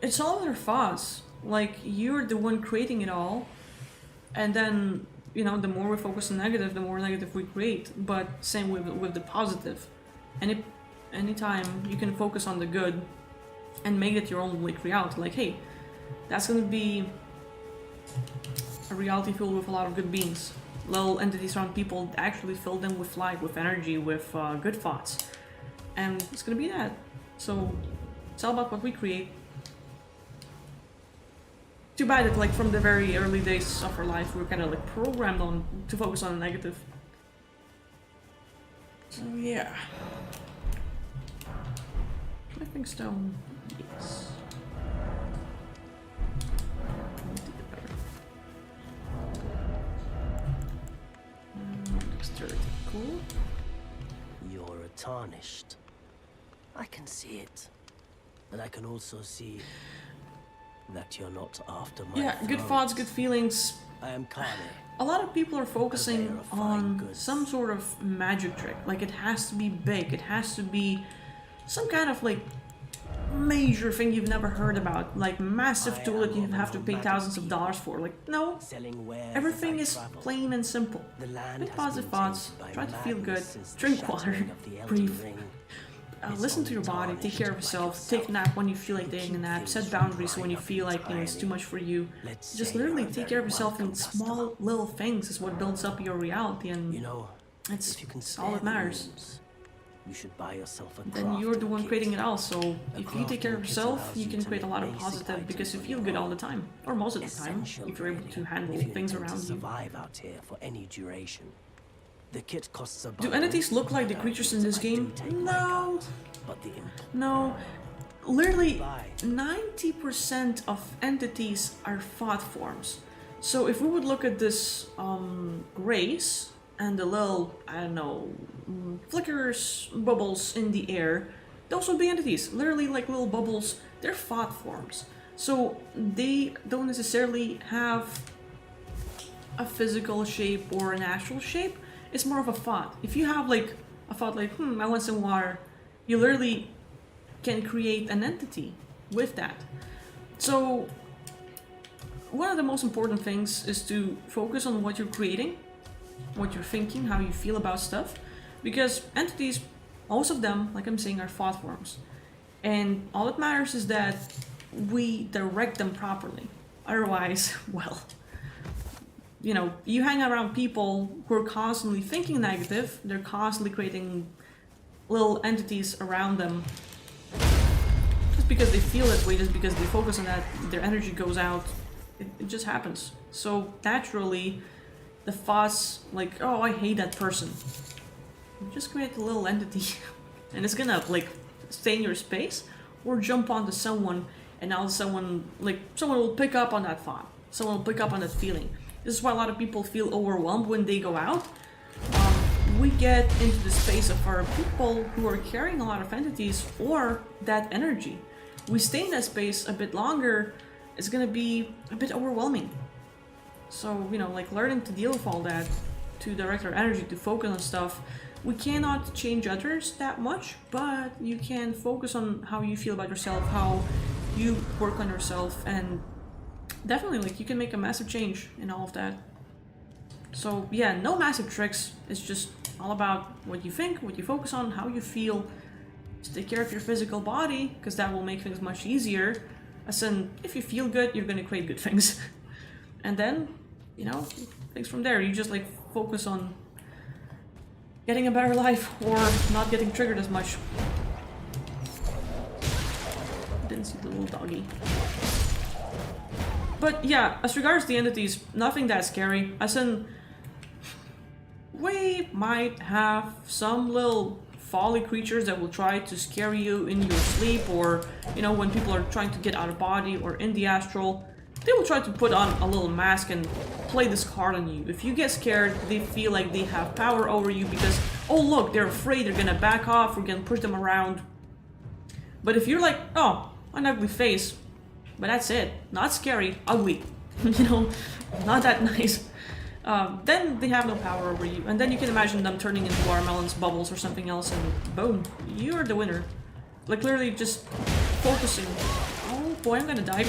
it's all their thoughts. Like, you're the one creating it all, and then, you know, the more we focus on negative, the more negative we create. But same with the positive. Anytime you can focus on the good and make it your own like reality. Like, hey, that's gonna be a reality filled with a lot of good beings. Little entities around people, actually fill them with light, with energy, with good thoughts. And it's gonna be that. So it's all about what we create. Too bad that like from the very early days of our life we were kind of like programmed on to focus on the negative. So yeah. Flipping stone, yes. Dexterity, cool. You're tarnished. I can see it. And I can also see that you're not after my Yeah, good throat. thoughts, good feelings. I am Kane. A lot of people are focusing Purveyor of fine on goods. some sort of magic trick. Like it has to be big, it has to be some kind of like major thing you've never heard about. Like massive tool that you have to pay thousands of dollars for. Like, no, Selling wares everything as I is travel. plain and simple. The land Think has positive been thoughts, tainted by try to feel good, madness since the drink water, shattering of the Elden breathe. Ring. Listen to your body, take care of yourself, take a nap when you feel like taking a nap, set boundaries when you feel like, you know, it's too much for you. Just literally take care of yourself, and small little things is what builds up your reality, and You know, it's if you can all that spare the matters. rooms, you should buy yourself a Then you're the crafting one kit. creating it all, so if you take care of crafting kit yourself, allows you you can to create a make lot of basic positive items because you on feel your good all own. the time, or most of the time, Essential, if you're able to really, handle if you things intend to around you. survive out here for any duration. The kit costs a Do bundle. entities look like the creatures in this I do game? take my No, cut, but the no. Literally, Bye. 90% of entities are thought forms. So if we would look at this grace and the little, I don't know, flickers, bubbles in the air, those would be entities. Literally like little bubbles, they're thought forms. So they don't necessarily have a physical shape or an actual shape. It's more of a thought. If you have like I thought like, I want some water. You literally can create an entity with that. So one of the most important things is to focus on what you're creating, what you're thinking, how you feel about stuff. Because entities, most of them, like I'm saying, are thought forms. And all that matters is that we direct them properly. Otherwise, well, you know, you hang around people who are constantly thinking negative, they're constantly creating little entities around them. Just because they feel that way, just because they focus on that, their energy goes out. It just happens. So naturally, the thoughts like, oh, I hate that person. You just create a little entity and it's gonna like stay in your space or jump onto someone, and now someone will pick up on that thought. Someone will pick up on that feeling. This is why a lot of people feel overwhelmed when they go out. We get into the space of our people who are carrying a lot of entities or that energy. We stay in that space a bit longer, it's gonna be a bit overwhelming. So, you know, like learning to deal with all that, to direct our energy, to focus on stuff. We cannot change others that much, but you can focus on how you feel about yourself, how you work on yourself, and definitely like you can make a massive change in all of that. So yeah, no massive tricks. It's just all about what you think, what you focus on, how you feel. Just take care of your physical body, because that will make things much easier. As in, if you feel good, you're gonna create good things. And then, you know, things from there. You just like focus on getting a better life or not getting triggered as much. Didn't see the little doggy. But yeah, as regards the entities, nothing that scary. As in, we might have some little folly creatures that will try to scare you in your sleep, or, you know, when people are trying to get out of body or in the astral, they will try to put on a little mask and play this card on you. If you get scared, they feel like they have power over you because, oh look, they're afraid, they're gonna back off, we're gonna push them around. But if you're like, oh, an ugly face, but that's it, not scary, ugly, you know, not that nice, then they have no power over you. And then you can imagine them turning into watermelons, bubbles, or something else, and boom, you're the winner. Like literally just focusing. Oh boy, I'm gonna die.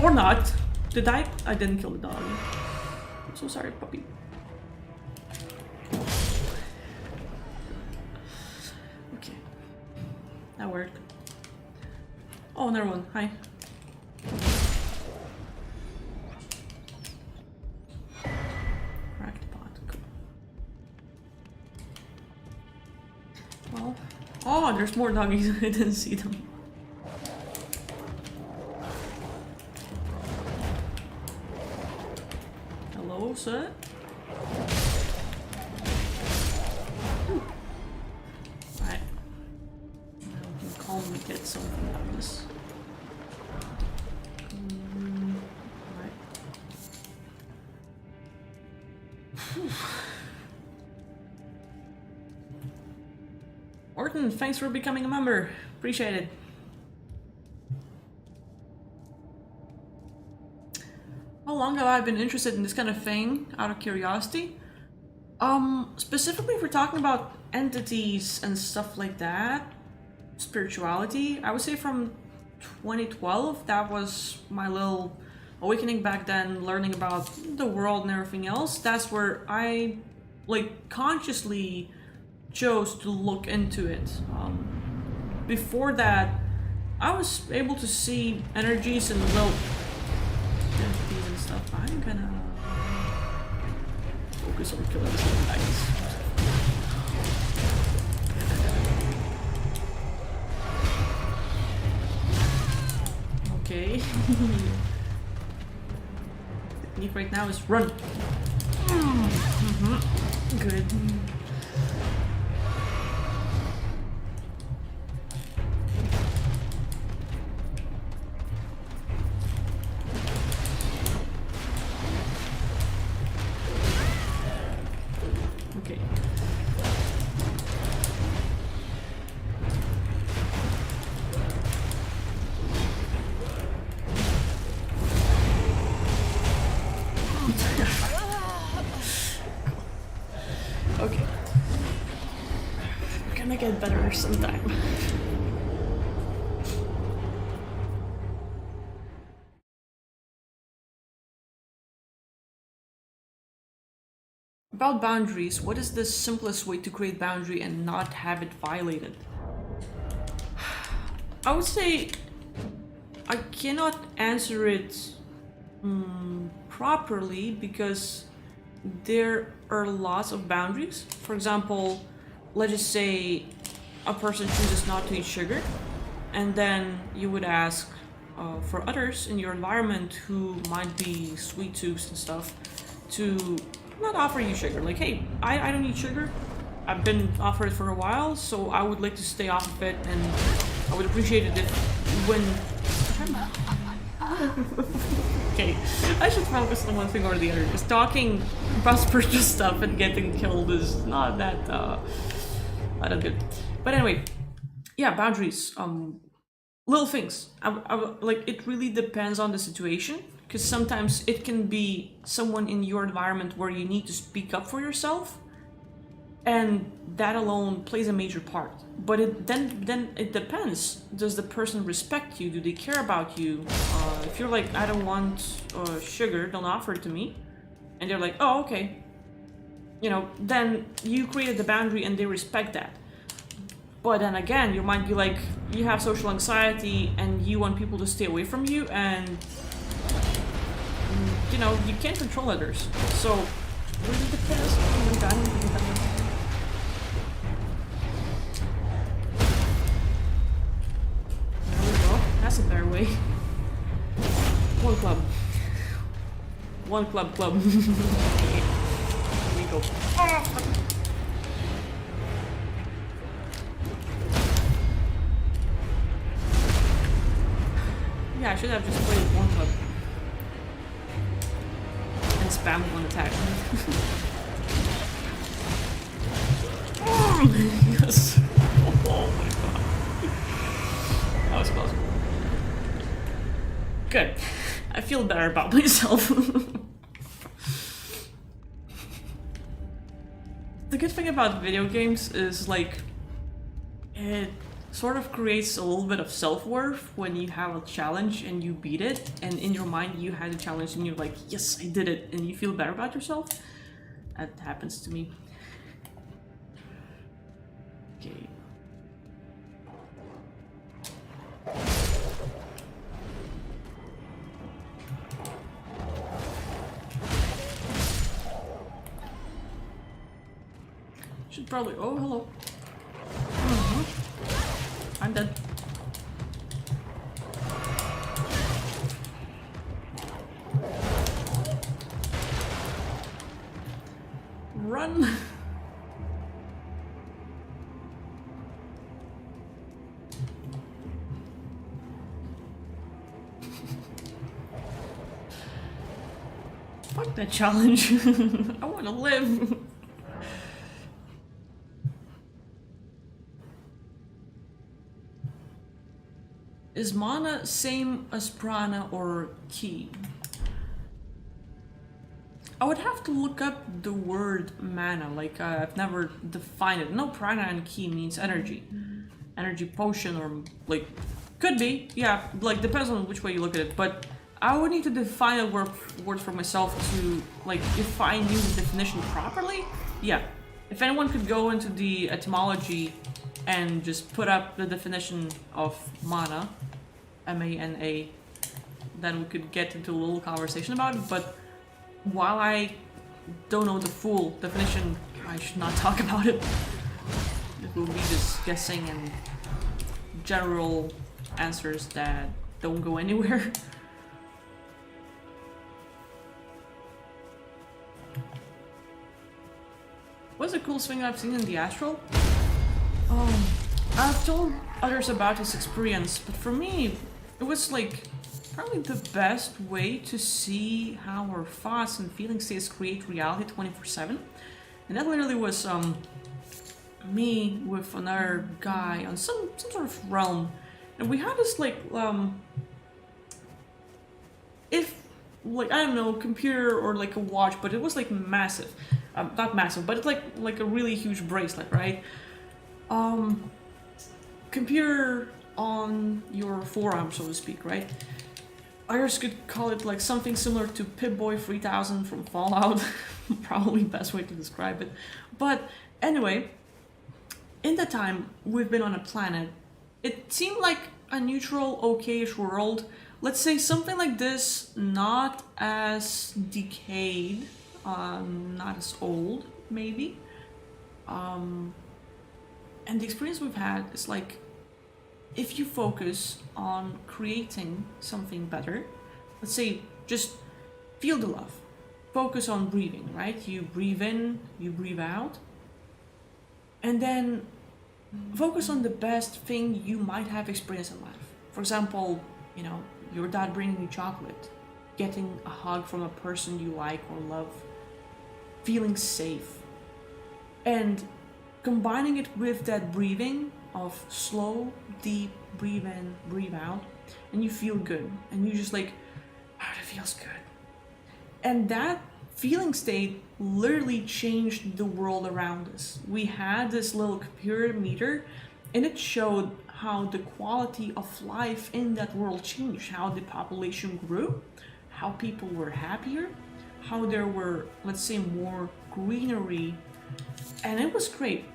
Or not. Did I? I didn't kill the dog. I'm so sorry, puppy. Okay. That worked. Oh, another one. Hi. Cracked pot. Cool. Well. Oh, there's more doggies. I didn't see them. Hello, sir? Right. Now we can calmly get something out of this. Right. Orton, thanks for becoming a member. Appreciate it. How long have I been interested in this kind of thing, out of curiosity? Specifically if we're talking about entities and stuff like that, spirituality, I would say from 2012, that was my little awakening back then, learning about the world and everything else. That's where I, like, consciously chose to look into it. Before that, I was able to see energies and little entities and stuff. I'm gonna focus on killing these little guys. Okay. Technique right now is run. Good. Okay. Okay. gonna get better sometime. About boundaries, what is the simplest way to create boundary and not have it violated? I would say I cannot answer it properly because there are lots of boundaries. For example, let's just say a person chooses not to eat sugar, and then you would ask for others in your environment who might be sweet tooths and stuff to not offer you sugar. Like, hey, I don't eat sugar. I've been offered it for a while, so I would like to stay off of it, and I would appreciate it if when... Okay, I should focus on one thing or the other. Just talking about spiritual stuff and getting killed is not that good. But anyway, yeah, boundaries. Little things. Like, it really depends on the situation, because sometimes it can be someone in your environment where you need to speak up for yourself, and that alone plays a major part. But then it depends. Does the person respect you? Do they care about you? If you're like, I don't want sugar, don't offer it to me, and they're like, oh, okay, you know, then you created the boundary and they respect that. But then again, you might be like, you have social anxiety and you want people to stay away from you, and you know, you can't control others. So it really depends. Oh my god, there we go. That's a better way. One club. One club. Here we go. Yeah, I should have just played one club. And spam one attack. Yes. Oh my god. That was close. Good. I feel better about myself. The good thing about video games is, like, it sort of creates a little bit of self-worth when you have a challenge and you beat it, and in your mind you had a challenge and you're like, yes, I did it, and you feel better about yourself. That happens to me. Okay. Should probably... Oh, hello. I'm dead. Run! Fuck that challenge. I want to live. Is mana same as prana or ki? I would have to look up the word mana, like I've never defined it. No, prana and ki means energy. Energy potion, or like, could be, yeah, like depends on which way you look at it, but I would need to define a word for myself to, like, if I knew the definition properly, yeah. If anyone could go into the etymology and just put up the definition of mana, M-A-N-A, then we could get into a little conversation about it, but while I don't know the full definition, I should not talk about it. It will be just guessing and general answers that don't go anywhere. What's the coolest thing I've seen in the astral? I've told others about this experience, but for me, it was like probably the best way to see how our thoughts and feeling states create reality 24/7. And that literally was me with another guy on some sort of realm, and we had this like if like, I don't know, computer or like a watch, but it was like massive. Not massive, but it's like a really huge bracelet, right? computer on your forearm, so to speak, right? Others could call it like something similar to Pip-Boy 3000 from Fallout. Probably the best way to describe it. But anyway, in the time we've been on a planet, it seemed like a neutral, okay-ish world. Let's say something like this, not as decayed, not as old, maybe. And the experience we've had is like, if you focus on creating something better, let's say just feel the love. Focus on breathing, right? You breathe in, you breathe out. And then focus on the best thing you might have experienced in life. For example, you know, your dad bringing you chocolate, getting a hug from a person you like or love, feeling safe. And combining it with that breathing of slow, deep breathe in, breathe out, and you feel good. And you just like, oh, that feels good. And that feeling state literally changed the world around us. We had this little computer meter, and it showed how the quality of life in that world changed, how the population grew, how people were happier, how there were, let's say, more greenery, and it was great.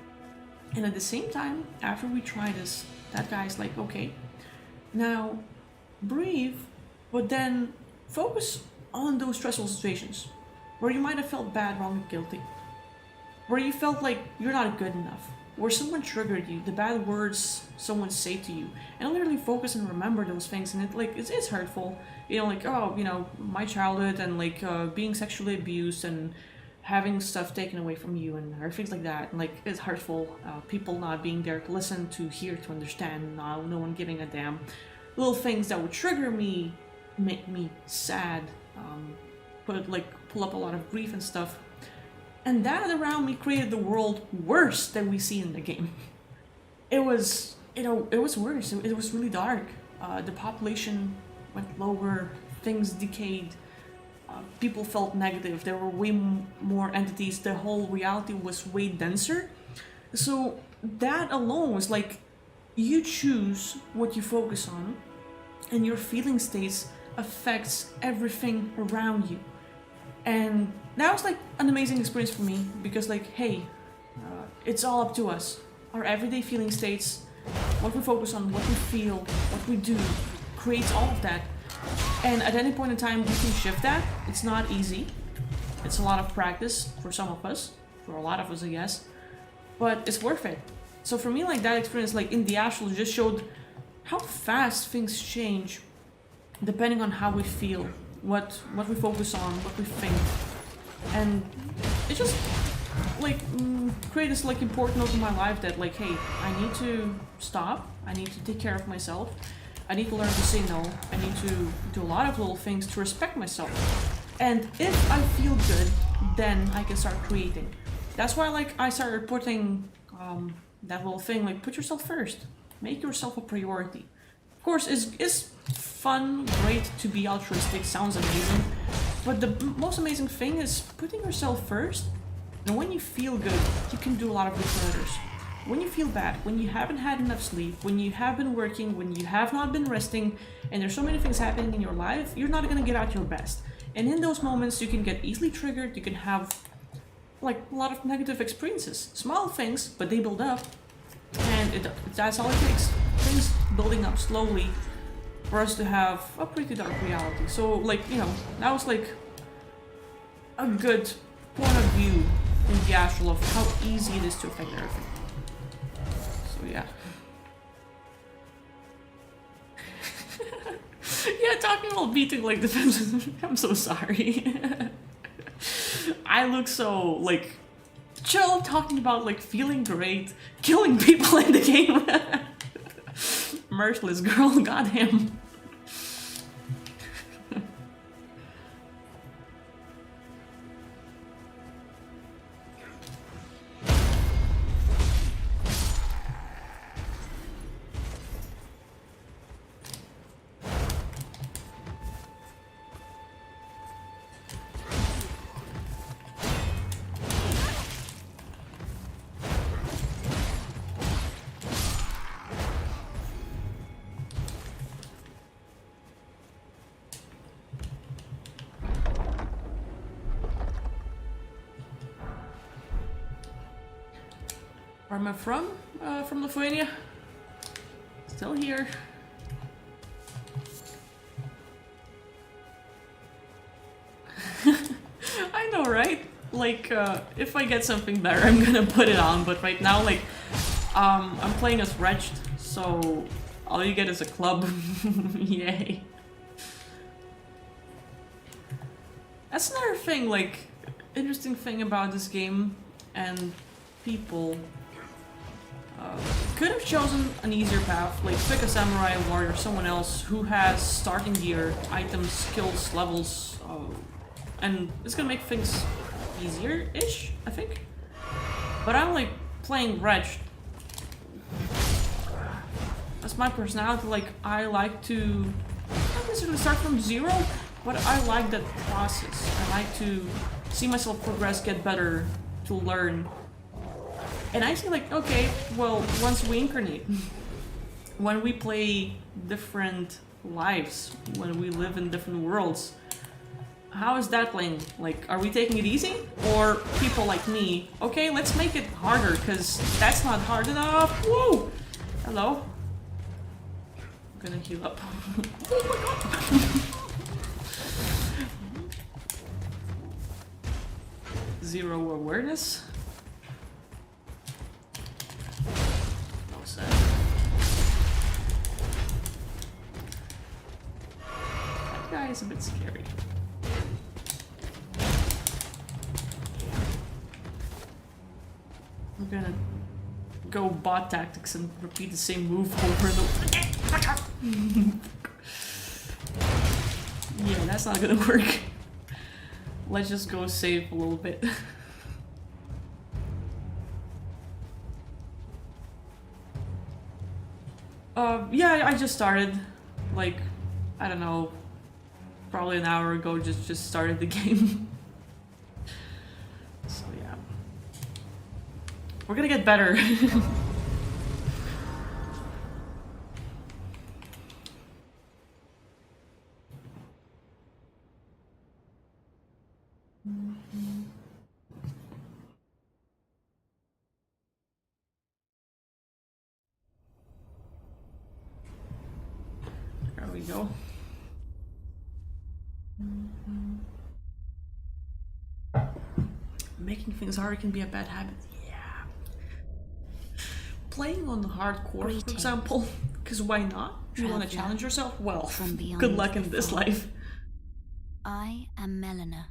And at the same time, after we tried this, that guy's like, okay, now breathe, but then focus on those stressful situations where you might have felt bad, wrong, and guilty, where you felt like you're not good enough, where someone triggered you, the bad words someone said to you, and literally focus and remember those things. And it's hurtful, you know, like, oh, you know, my childhood and like being sexually abused and having stuff taken away from you and things like that. And like, it's hurtful. People not being there to listen, to hear, to understand. No one giving a damn. Little things that would trigger me, make me sad, pull up a lot of grief and stuff. And that around me created the world worse than we see in the game. It was, you know, it was worse. It was really dark. The population went lower. Things decayed. People felt negative. There were way more entities. The whole reality was way denser. So that alone was like, you choose what you focus on, and your feeling states affects everything around you. And that was like an amazing experience for me, because like, hey, it's all up to us. Our everyday feeling states, what we focus on, what we feel, what we do, creates all of that. And at any point in time, we can shift that. It's not easy. It's a lot of practice for some of us, for a lot of us, I guess. But it's worth it. So for me, like, that experience, like in the astral, just showed how fast things change depending on how we feel, what we focus on, what we think. And it just like created this like important note in my life that like, hey, I need to stop. I need to take care of myself. I need to learn to say no. I need to do a lot of little things to respect myself. And if I feel good, then I can start creating. That's why like I started putting that little thing, like, put yourself first. Make yourself a priority. Of course, it's fun, great to be altruistic, sounds amazing. But the most amazing thing is putting yourself first. And when you feel good, you can do a lot of good for others. When you feel bad, when you haven't had enough sleep, when you have been working, when you have not been resting, and there's so many things happening in your life, you're not gonna get out your best. And in those moments, you can get easily triggered, you can have like a lot of negative experiences. Small things, but they build up. And that's all it takes. Things building up slowly for us to have a pretty dark reality. So like, you know, that was like a good point of view in the astral of how easy it is to affect everything. So yeah. Yeah, talking about beating like the I'm so sorry. I look so like chill talking about like feeling great, killing people in the game. Merciless girl, goddamn. Where am I from? From Lithuania. Still here. I know, right? Like, if I get something better, I'm gonna put it on, but right now, like, I'm playing as Wretched, so all you get is a club. Yay. That's another thing, like, interesting thing about this game and people. Could have chosen an easier path, like pick a samurai, a warrior, someone else who has starting gear, items, skills, levels, and it's gonna make things easier-ish, I think. But I'm like playing Wretched. That's my personality, like I like to not necessarily start from zero, but I like that process. I like to see myself progress, get better, to learn. And I say like, okay, well, once we incarnate, when we play different lives, when we live in different worlds, how is that playing? Like, are we taking it easy? Or people like me, okay, let's make it harder, because that's not hard enough. Whoa! Hello? I'm gonna heal up. Oh my god! Zero awareness. That guy is a bit scary. I'm gonna go bot tactics and repeat the same move over and over. Yeah, that's not gonna work. Let's just go save a little bit. Yeah, I just started, like, I don't know, probably an hour ago, just started the game. So yeah. We're gonna get better. There we go. Making things harder can be a bad habit. Yeah. Playing on the hardcore, for example, because why not? You want to challenge yourself? Well, good luck in this life. I am Melina.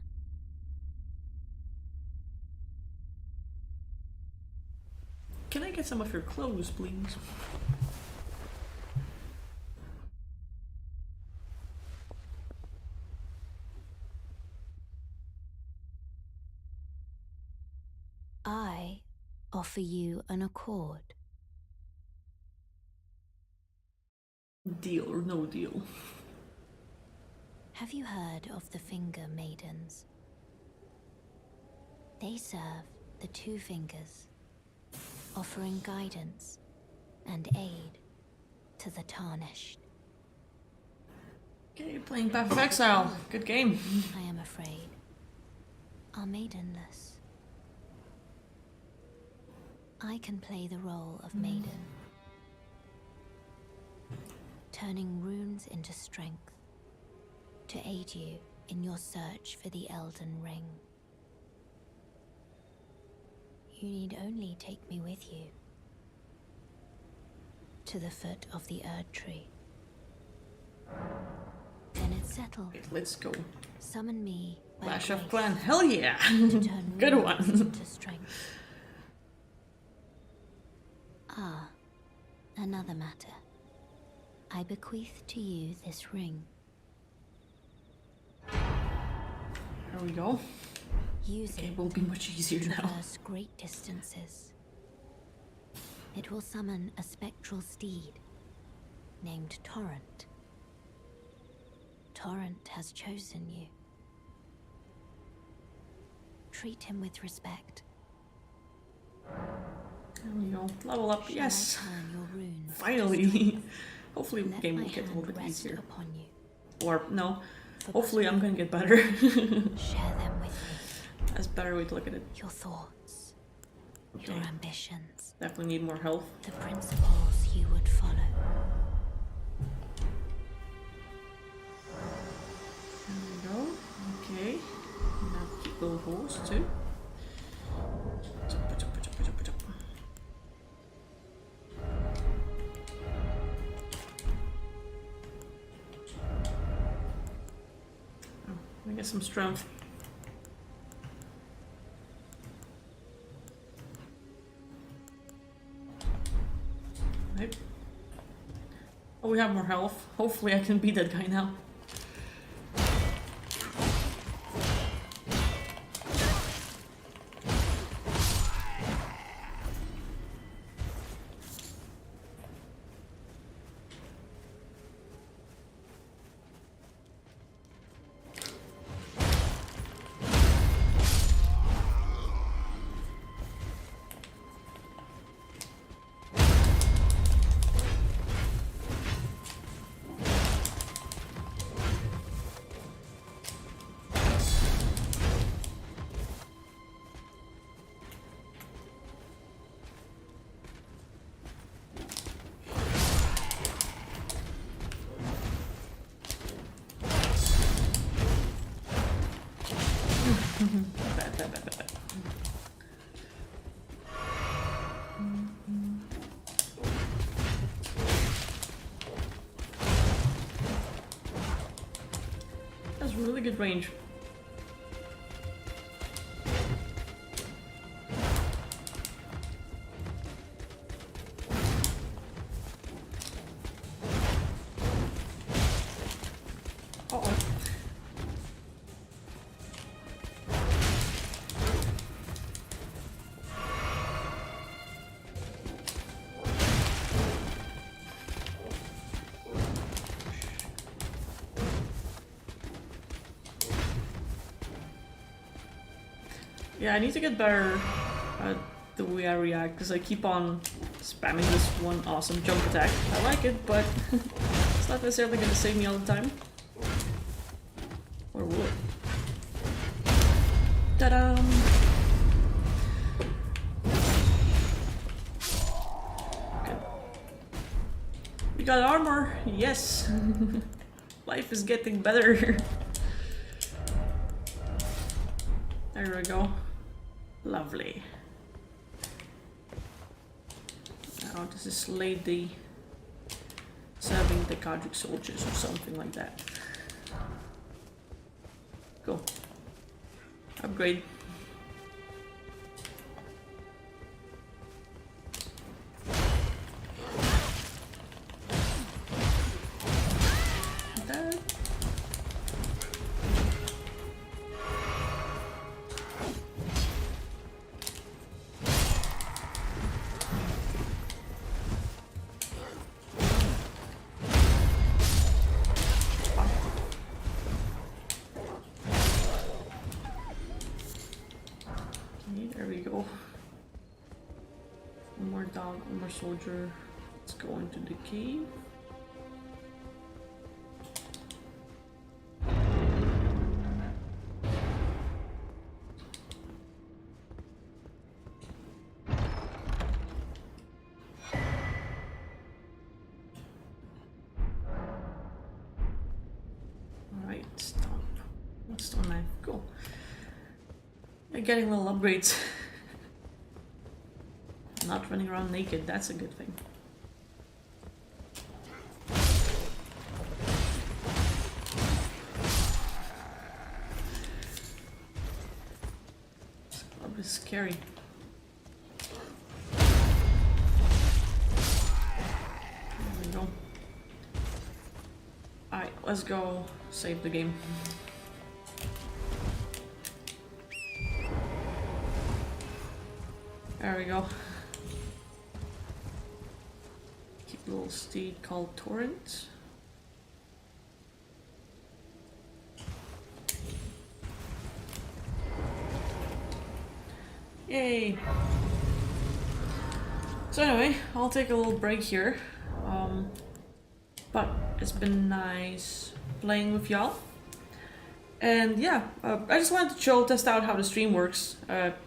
Can I get some of your clothes, please? I offer you an accord. Deal or no deal? Have you heard of the Finger Maidens? They serve the Two Fingers, offering guidance and aid to the Tarnished. Okay, playing Path of Exile. Good game. I am afraid, are maidenless. I can play the role of maiden, turning runes into strength to aid you in your search for the Elden Ring. You need only take me with you to the foot of the Erd Tree. Then it's settled. Okay, let's go. Summon me by Clash of grace Clan. Hell yeah! to turn Good runes one. into strength. Ah, another matter. I bequeath to you this ring. There we go. Use Okay, it will be much easier to now. traverse great distances. It will summon a spectral steed named Torrent. Torrent has chosen you. Treat him with respect. There we go. Level up, Shall yes. I turn your runes to Finally. strength? Hopefully the Let game my will get a little hand bit rest easier. upon you. Or, no. For Hopefully I'm but gonna get better. share them with me. That's a better way to look at it. Your thoughts, your ambitions, Definitely need more health. the principles you would follow. There we go. Okay. Now keep little holes too. Oh, let me get some strength. Right. Oh, we have more health. Hopefully I can beat that guy now. Bad. That's really good range. Uh-oh. Yeah, I need to get better at the way I react, because I keep on spamming this one awesome jump attack. I like it, but it's not necessarily going to save me all the time. Or will it? Ta-da! Good. We got armor! Yes! Life is getting better. There we go. Lovely. Now this is Lady serving the Kadric soldiers or something like that. Go. Upgrade. That. There we go. One more dog, one more soldier. Let's go into the cave. Alright, stop. Stone knife, cool. They're getting little upgrades. Not running around naked, that's a good thing. This club is scary. There we go. Alright, let's go save the game. There we go. Keep a little steed called Torrent. Yay! So anyway, I'll take a little break here. But it's been nice playing with y'all. And yeah, I just wanted to chill, test out how the stream works.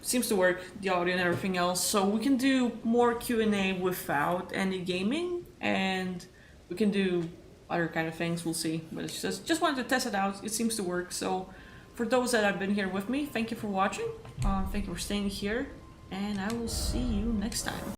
Seems to work, the audio and everything else. So we can do more Q&A without any gaming, and we can do other kind of things, we'll see. But it's just wanted to test it out, it seems to work. So for those that have been here with me, thank you for watching. Thank you for staying here, and I will see you next time.